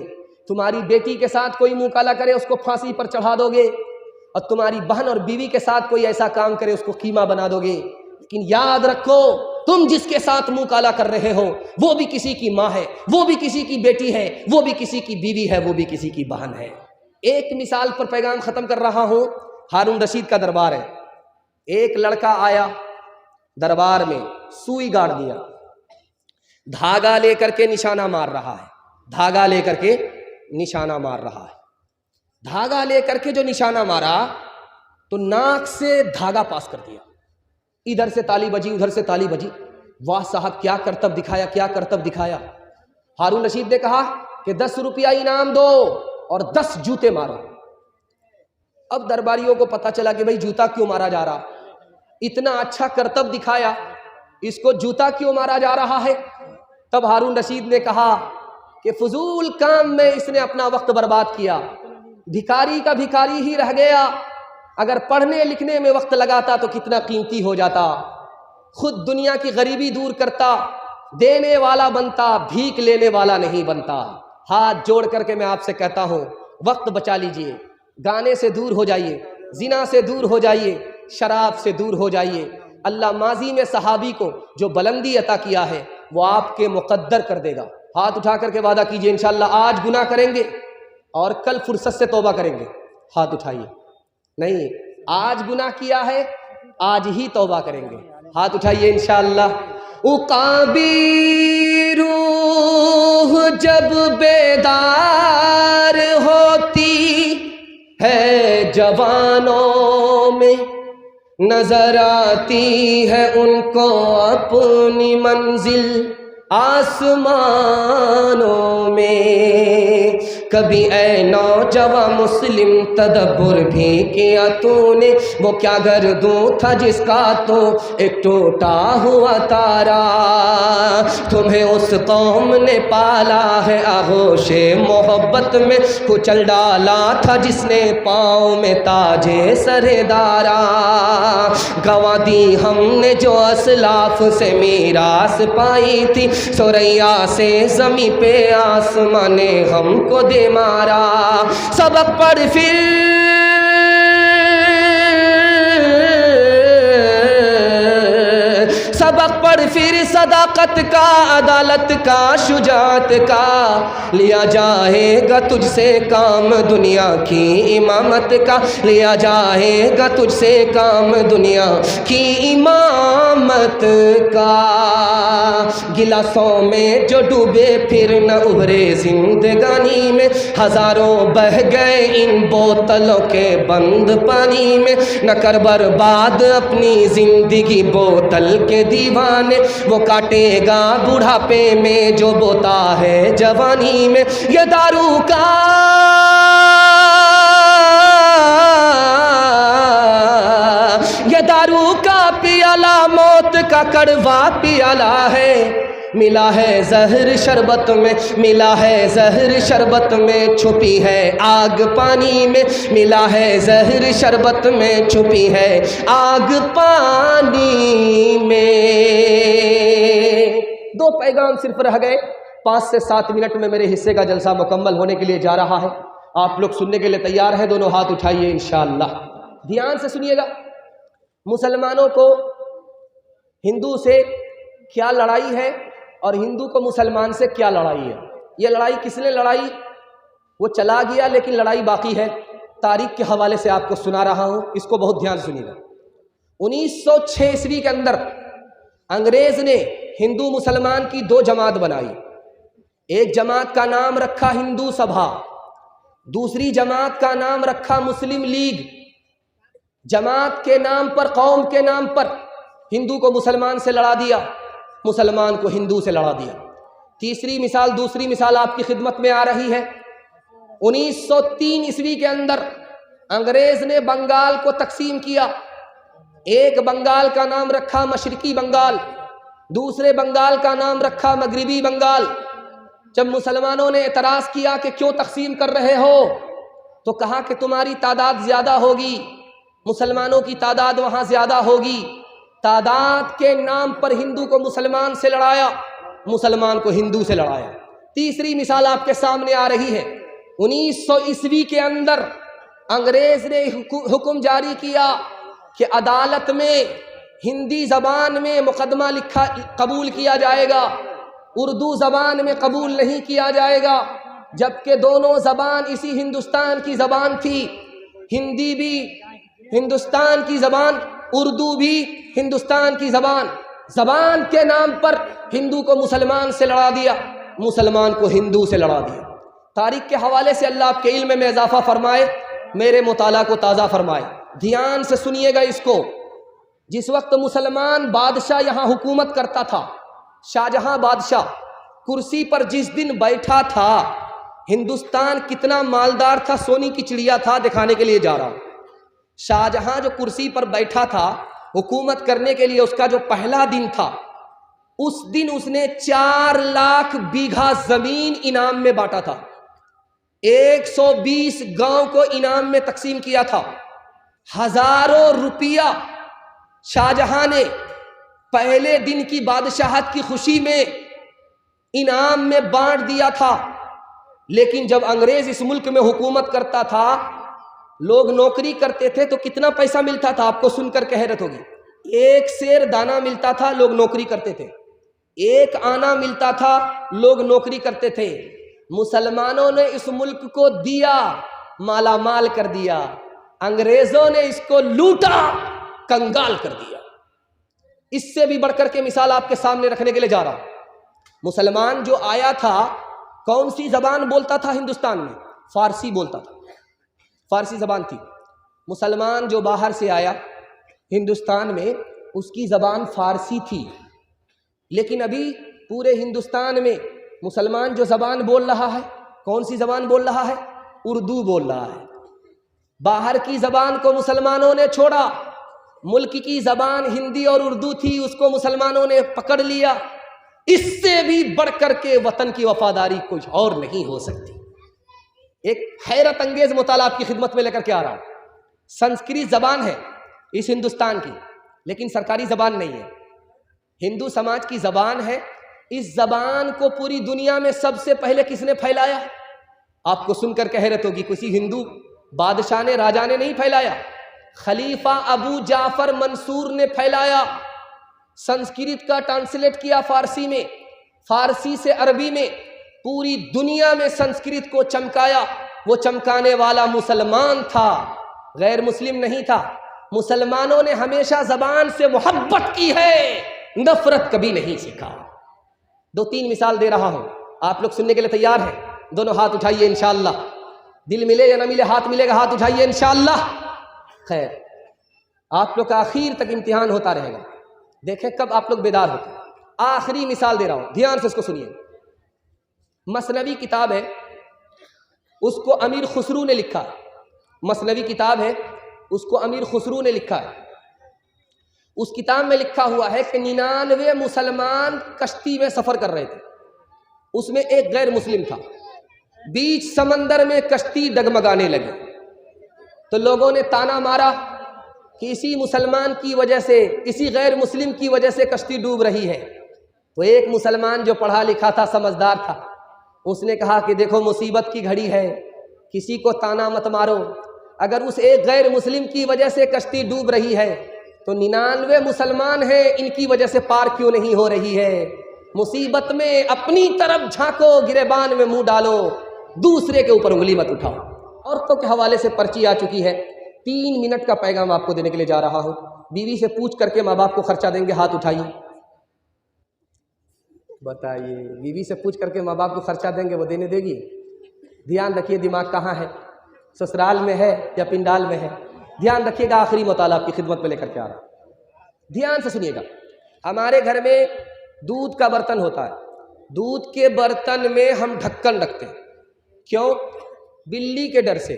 تمہاری بیٹی کے ساتھ کوئی منہ کالا کرے اس کو پھانسی پر چڑھا دو گے، اور تمہاری بہن اور بیوی کے ساتھ کوئی ایسا کام کرے اس کو قیمہ بنا دو گے۔ لیکن یاد رکھو تم جس کے ساتھ منہ کالا کر رہے ہو وہ بھی کسی کی ماں ہے، وہ بھی کسی کی بیٹی ہے، وہ بھی کسی کی بیوی ہے، وہ بھی کسی کی بہن ہے۔ ایک مثال پر پیغام ختم کر رہا ہوں۔ ہارون رشید کا دربار ہے، ایک لڑکا آیا دربار میں، سوئی گاڑ دیا، دھاگا لے کر کے نشانہ مار رہا ہے، دھاگا لے کر کے نشانہ مار رہا ہے۔ دھاگا لے کر کے جو نشانہ مارا تو ناک سے دھاگا پاس کر دیا، ادھر سے تالی بجی ادھر سے تالی بجی۔ واہ صاحب کیا کرتب دکھایا، کیا کرتب دکھایا۔ ہارون رشید نے کہا کہ 10 روپیہ انعام دو اور 10 جوتے مارو۔ اب درباریوں کو پتا چلا کہ بھئی جوتا کیوں مارا جا رہا، اتنا اچھا کرتب دکھایا، اس کو جوتا کیوں مارا جا رہا ہے؟ تب ہارون رشید نے کہا کہ فضول کام میں اس نے اپنا وقت برباد کیا، بھکاری کا بھکاری ہی رہ گیا، اگر پڑھنے لکھنے میں وقت لگاتا تو کتنا قیمتی ہو جاتا، خود دنیا کی غریبی دور کرتا، دینے والا بنتا، بھیک لینے والا نہیں بنتا۔ ہاتھ جوڑ کر کے میں آپ سے کہتا ہوں وقت بچا لیجئے، گانے سے دور ہو جائیے، زنا سے دور ہو جائیے، شراب سے دور ہو جائیے۔ اللہ ماضی میں صحابی کو جو بلندی عطا کیا ہے وہ آپ کے مقدر کر دے گا۔ ہاتھ اٹھا کر کے وعدہ کیجئے انشاءاللہ آج گناہ کریں گے اور کل فرصت سے توبہ کریں گے۔ ہاتھ اٹھائیے، نہیں آج گناہ کیا ہے آج ہی توبہ کریں گے۔ ہاتھ اٹھائیے انشاءاللہ۔ عقابی روح جب بیدار ہوتی ہے جوانوں میں، نظر آتی ہے ان کو اپنی منزل آسمانوں میں۔ کبھی اے نوجوان مسلم تدبر بھی کیا تو نے، وہ کیا گردوں تھا جس کا تو ایک ٹوٹا ہوا تارا، تمہیں اس قوم نے پالا ہے آغوش محبت میں، کچل ڈالا تھا جس نے پاؤں میں تاجے سر دارا، گنوا دی ہم نے جو اسلاف سے میراث پائی تھی، سوریا سے زمین پہ آسمان نے ہم کو دے مارا، سبق پڑھ پھر سبق پڑھ پھر صداقت کا، عدالت کا، شجاعت کا، لیا جائے گا تجھ سے کام دنیا کی امامت کا، لیا جائے گا تجھ سے کام دنیا کی امامت کا۔ گلاسوں میں جو ڈوبے پھر نہ ابھرے زندگانی میں، ہزاروں بہ گئے ان بوتلوں کے بند پانی میں، نہ کر برباد اپنی زندگی بوتل کے دیوانے، وہ کاٹے گا بڑھاپے میں جو بوتا ہے جوانی میں، یہ دارو کا پیالہ موت کا کڑوا پیالہ ہے، ملا ہے زہر شربت میں، ملا ہے زہر شربت میں، چھپی ہے آگ پانی میں، ملا ہے زہر شربت میں، چھپی ہے آگ پانی میں۔ 2 پیغام صرف رہ گئے، 5 سے 7 منٹ میں میرے حصے کا جلسہ مکمل ہونے کے لیے جا رہا ہے۔ آپ لوگ سننے کے لیے تیار ہیں؟ دونوں ہاتھ اٹھائیے انشاءاللہ، دھیان سے سنیے گا۔ مسلمانوں کو ہندو سے کیا لڑائی ہے اور ہندو کو مسلمان سے کیا لڑائی ہے؟ یہ لڑائی کس نے لڑائی وہ چلا گیا، لیکن لڑائی باقی ہے، تاریخ کے حوالے سے آپ کو سنا رہا ہوں، اس کو بہت دھیان سنیے گا۔ 1906 عیسوی کے اندر انگریز نے ہندو مسلمان کی 2 جماعت بنائی، ایک جماعت کا نام رکھا ہندو سبھا، دوسری جماعت کا نام رکھا مسلم لیگ۔ جماعت کے نام پر، قوم کے نام پر ہندو کو مسلمان سے لڑا دیا، مسلمان کو ہندو سے لڑا دیا۔ دوسری مثال آپ کی خدمت میں آ رہی ہے۔ 1903 عیسوی کے اندر انگریز نے بنگال کو تقسیم کیا۔ ایک بنگال کا نام رکھا مشرقی بنگال، دوسرے بنگال کا نام رکھا مغربی بنگال۔ جب مسلمانوں نے اعتراض کیا کہ کیوں تقسیم کر رہے ہو، تو کہا کہ تمہاری تعداد زیادہ ہوگی، مسلمانوں کی تعداد وہاں زیادہ ہوگی۔ تعداد کے نام پر ہندو کو مسلمان سے لڑایا، مسلمان کو ہندو سے لڑایا۔ تیسری مثال آپ کے سامنے آ رہی ہے۔ 1900 عیسوی کے اندر انگریز نے حکم جاری کیا کہ عدالت میں ہندی زبان میں مقدمہ قبول کیا جائے گا، اردو زبان میں قبول نہیں کیا جائے گا، جبکہ دونوں زبان اسی ہندوستان کی زبان تھی۔ ہندی بھی ہندوستان کی زبان، اردو بھی ہندوستان کی زبان۔ زبان کے نام پر ہندو کو مسلمان سے لڑا دیا، مسلمان کو ہندو سے لڑا دیا۔ تاریخ کے حوالے سے اللہ آپ کے علم میں اضافہ فرمائے، میرے مطالعہ کو تازہ فرمائے۔ دھیان سے سنیے گا اس کو۔ جس وقت مسلمان بادشاہ یہاں حکومت کرتا تھا، شاہجہاں بادشاہ کرسی پر جس دن بیٹھا تھا، ہندوستان کتنا مالدار تھا، سونی کی چڑیا تھا، دکھانے کے لیے جا رہا ہوں۔ شاہجہاں جو کرسی پر بیٹھا تھا حکومت کرنے کے لیے، اس کا جو پہلا دن تھا، اس دن اس نے 4 لاکھ بیگھا زمین انعام میں بانٹا تھا۔ 120 گاؤں کو انعام میں تقسیم کیا تھا۔ ہزاروں روپیہ شاہجہاں نے پہلے دن کی بادشاہت کی خوشی میں انعام میں بانٹ دیا تھا۔ لیکن جب انگریز اس ملک میں حکومت کرتا تھا، لوگ نوکری کرتے تھے تو کتنا پیسہ ملتا تھا؟ آپ کو سن کر کہ حیرت ہوگی۔ 1 سیر دانہ ملتا تھا، لوگ نوکری کرتے تھے۔ 1 آنا ملتا تھا، لوگ نوکری کرتے تھے۔ مسلمانوں نے اس ملک کو دیا، مالا مال کر دیا۔ انگریزوں نے اس کو لوٹا، کنگال کر دیا۔ اس سے بھی بڑھ کر کے مثال آپ کے سامنے رکھنے کے لیے جا رہا ہوں۔ مسلمان جو آیا تھا، کون سی زبان بولتا تھا ہندوستان میں؟ فارسی بولتا تھا، فارسی زبان تھی۔ مسلمان جو باہر سے آیا ہندوستان میں، اس کی زبان فارسی تھی۔ لیکن ابھی پورے ہندوستان میں مسلمان جو زبان بول رہا ہے، کون سی زبان بول رہا ہے؟ اردو بول رہا ہے۔ باہر کی زبان کو مسلمانوں نے چھوڑا، ملک کی زبان ہندی اور اردو تھی، اس کو مسلمانوں نے پکڑ لیا۔ اس سے بھی بڑھ کر کے وطن کی وفاداری کچھ اور نہیں ہو سکتی۔ ایک حیرت انگیز مطالعہ آپ کی خدمت میں لے کر کے آ رہا ہوں۔ سنسکرت زبان ہے اس ہندوستان کی، لیکن سرکاری زبان نہیں ہے، ہندو سماج کی زبان ہے۔ اس زبان کو پوری دنیا میں سب سے پہلے کس نے پھیلایا؟ آپ کو سن کر کہ حیرت ہوگی، کسی ہندو بادشاہ نے، راجا نے نہیں پھیلایا، خلیفہ ابو جعفر منصور نے پھیلایا۔ سنسکرت کا ٹرانسلیٹ کیا فارسی میں، فارسی سے عربی میں، پوری دنیا میں سنسکرت کو چمکایا۔ وہ چمکانے والا مسلمان تھا، غیر مسلم نہیں تھا۔ مسلمانوں نے ہمیشہ زبان سے محبت کی ہے، نفرت کبھی نہیں سیکھا۔ 2-3 مثال دے رہا ہوں، آپ لوگ سننے کے لیے تیار ہیں؟ دونوں ہاتھ اٹھائیے انشاءاللہ، دل ملے یا نہ ملے، ہاتھ ملے گا، ہاتھ اٹھائیے انشاءاللہ۔ خیر، آپ لوگ کا آخر تک امتحان ہوتا رہے گا، دیکھیں کب آپ لوگ بیدار ہوتے ہیں۔ آخری مثال دے رہا ہوں، دھیان سے اس کو سنیے۔ مثنوی کتاب ہے، اس کو امیر خسرو نے لکھا۔ مثنوی کتاب ہے، اس کو امیر خسرو نے لکھا ہے۔ اس کتاب میں لکھا ہوا ہے کہ 99 مسلمان کشتی میں سفر کر رہے تھے، اس میں ایک غیر مسلم تھا۔ بیچ سمندر میں کشتی ڈگمگانے لگی تو لوگوں نے تانا مارا کہ اسی مسلمان کی وجہ سے، اسی غیر مسلم کی وجہ سے کشتی ڈوب رہی ہے۔ تو ایک مسلمان جو پڑھا لکھا تھا، سمجھدار تھا، اس نے کہا کہ دیکھو مصیبت کی گھڑی ہے، کسی کو تانا مت مارو، اگر اس ایک غیر مسلم کی وجہ سے کشتی ڈوب رہی ہے تو 99 مسلمان ہیں، ان کی وجہ سے پار کیوں نہیں ہو رہی ہے؟ مصیبت میں اپنی طرف جھانکو، گریبان میں منہ ڈالو، دوسرے کے اوپر انگلی مت اٹھاؤ۔ عورتوں کے حوالے سے پرچی آ چکی ہے، 3 منٹ کا پیغام آپ کو دینے کے لیے جا رہا ہوں۔ بیوی سے پوچھ کر کے ماں باپ کو خرچہ دیں گے؟ ہاتھ اٹھائیے، بتائیے۔ بیوی سے پوچھ کر کے ماں باپ کو خرچہ دیں گے، وہ دینے دے گی؟ دھیان رکھیے، دماغ کہاں ہے، سسرال میں ہے یا پنڈال میں ہے؟ دھیان رکھیے گا، آخری مطالعہ آپ کی خدمت میں لے کر کے آ رہا ہوں، دھیان سے سنیے گا۔ ہمارے گھر میں دودھ کا برتن ہوتا ہے، دودھ کے برتن میں ہم ڈھکن رکھتے ہیں، کیوں؟ بلی کے ڈر سے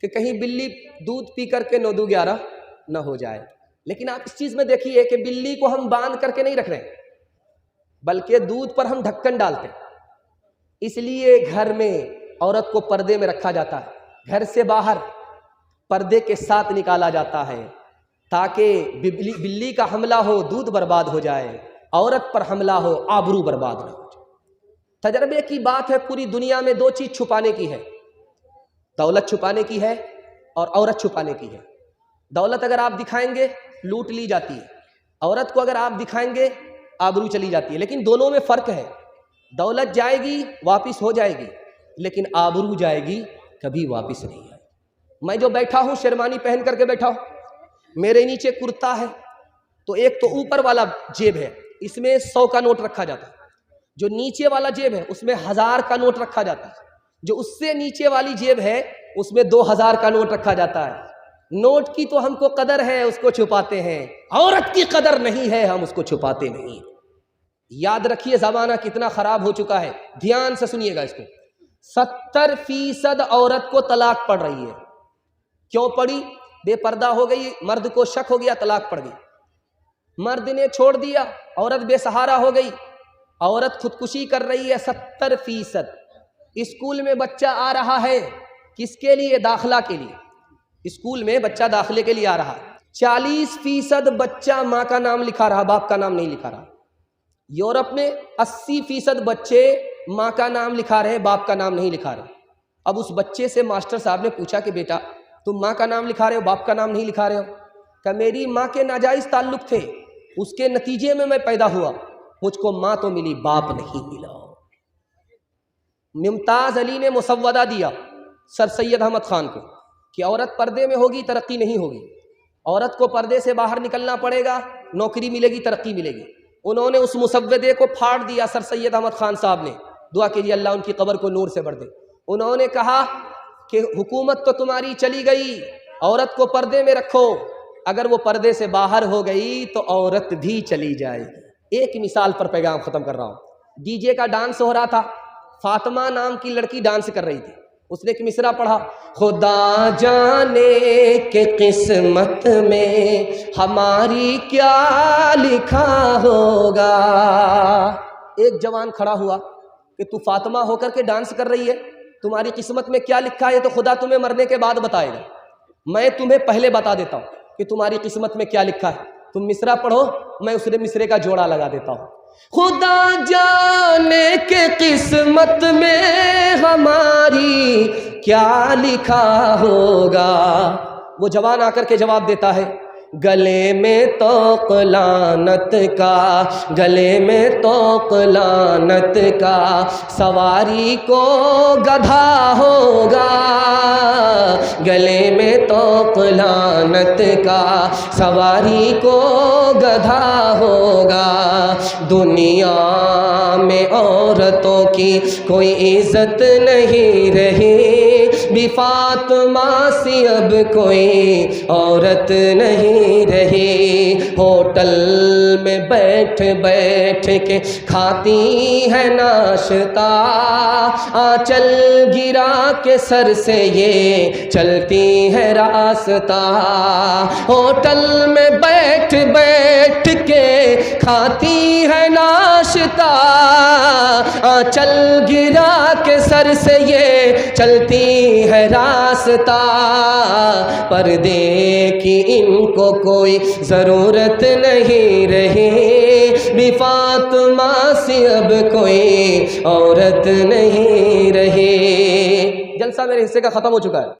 کہ کہیں بلی دودھ پی کر کے 9-2-11 نہ ہو جائے۔ لیکن آپ اس چیز میں دیکھیے کہ بلی کو ہم باندھ کر کے نہیں رکھ رہے ہیں، بلکہ دودھ پر ہم ڈھکن ڈالتے ہیں۔ اس لیے گھر میں عورت کو پردے میں رکھا جاتا ہے، گھر سے باہر پردے کے ساتھ نکالا جاتا ہے، تاکہ بلی کا حملہ ہو دودھ برباد ہو جائے، عورت پر حملہ ہو آبرو برباد نہ ہو جائے۔ تجربے کی بات ہے، پوری دنیا میں 2 چیز چھپانے کی ہے، دولت چھپانے کی ہے اور عورت چھپانے کی ہے۔ دولت اگر آپ دکھائیں گے لوٹ لی جاتی ہے، عورت کو اگر آپ دکھائیں گے آبرو چلی جاتی ہے، لیکن دونوں میں فرق ہے۔ دولت جائے گی واپس ہو جائے گی، لیکن آبرو جائے گی کبھی واپس نہیں آئے گی۔ میں جو بیٹھا ہوں شیروانی پہن کر کے بیٹھا ہوں، میرے نیچے کرتا ہے، تو ایک تو اوپر والا جیب ہے، اس میں 100 کا نوٹ رکھا جاتا ہے، جو نیچے والا جیب ہے اس میں 1000 کا نوٹ رکھا جاتا ہے، جو اس سے نیچے والی جیب ہے اس میں 2000 کا نوٹ رکھا جاتا ہے۔ نوٹ کی تو ہم کو قدر ہے، اس کو چھپاتے ہیں، عورت کی قدر نہیں ہے، ہم اس کو چھپاتے نہیں۔ یاد رکھیے زمانہ کتنا خراب ہو چکا ہے، دھیان سے سنیے گا اس کو۔ 70% عورت کو طلاق پڑ رہی ہے۔ کیوں پڑی؟ بے پردہ ہو گئی، مرد کو شک ہو گیا، طلاق پڑ گئی، مرد نے چھوڑ دیا، عورت بے سہارا ہو گئی، عورت خودکشی کر رہی ہے۔ 70%۔ اسکول میں بچہ آ رہا ہے، کس کے لیے؟ داخلہ کے لیے۔ اسکول میں بچہ داخلے کے لیے آ رہا ہے، 40% بچہ ماں کا نام لکھا رہا، باپ کا نام نہیں لکھا رہا۔ یورپ میں 80% بچے ماں کا نام لکھا رہے، باپ کا نام نہیں لکھا رہے۔ اب اس بچے سے ماسٹر صاحب نے پوچھا کہ بیٹا تم ماں کا نام لکھا رہے ہو، باپ کا نام نہیں لکھا رہے ہو؟ کہ میری ماں کے ناجائز تعلق تھے، اس کے نتیجے میں پیدا ہوا، مجھ کو ماں تو ملی، باپ نہیں ملا۔ ممتاز علی نے مسودہ دیا سر سید احمد خان کو کہ عورت پردے میں ہوگی ترقی نہیں ہوگی، عورت کو پردے سے باہر نکلنا پڑے گا، نوکری ملے گی، ترقی ملے گی۔ انہوں نے اس مسودے کو پھاڑ دیا سر سید احمد خان صاحب نے، دعا کیجیے اللہ ان کی قبر کو نور سے بھر دے۔ انہوں نے کہا کہ حکومت تو تمہاری چلی گئی، عورت کو پردے میں رکھو، اگر وہ پردے سے باہر ہو گئی تو عورت بھی چلی جائے گی۔ ایک مثال پر پیغام ختم کر رہا ہوں۔ ڈی جے کا ڈانس ہو رہا تھا، فاطمہ نام کی لڑکی ڈانس کر رہی تھی، اس نے ایک مصرع پڑھا، خدا جانے کہ قسمت میں ہماری کیا لکھا ہوگا۔ ایک جوان کھڑا ہوا کہ تو فاطمہ ہو کر کے ڈانس کر رہی ہے، تمہاری قسمت میں کیا لکھا ہے تو خدا تمہیں مرنے کے بعد بتائے گا، میں تمہیں پہلے بتا دیتا ہوں کہ تمہاری قسمت میں کیا لکھا ہے۔ تم مصرع پڑھو، میں اس مصرے کا جوڑا لگا دیتا ہوں۔ خدا جانے کہ قسمت میں ہماری کیا لکھا ہوگا۔ وہ جوان آ کر کے جواب دیتا ہے، گلے میں طوق لعنت کا، گلے میں طوق لعنت کا، سواری کو گدھا ہوگا، گلے میں طوق لعنت کا، سواری کو گدھا ہوگا۔ دنیا میں عورتوں کی کوئی عزت نہیں رہی، بھی فاطمہ سی اب کوئی عورت نہیں رہی۔ ہوٹل میں بیٹھ بیٹھ کے کھاتی ہے ناشتہ، آنچل گرا کے سر سے یہ چلتی ہے راستہ۔ ہوٹل میں بیٹھ بیٹھ کے کھاتی ہے ناشتہ، آنچل گرا کے سر سے یہ چلتی ہے راستہ۔ پردے کی ان کو کوئی ضرورت نہیں رہی، بھی فاطمہ سی اب کوئی عورت نہیں رہی۔ جلسہ میرے حصے کا ختم ہو چکا ہے۔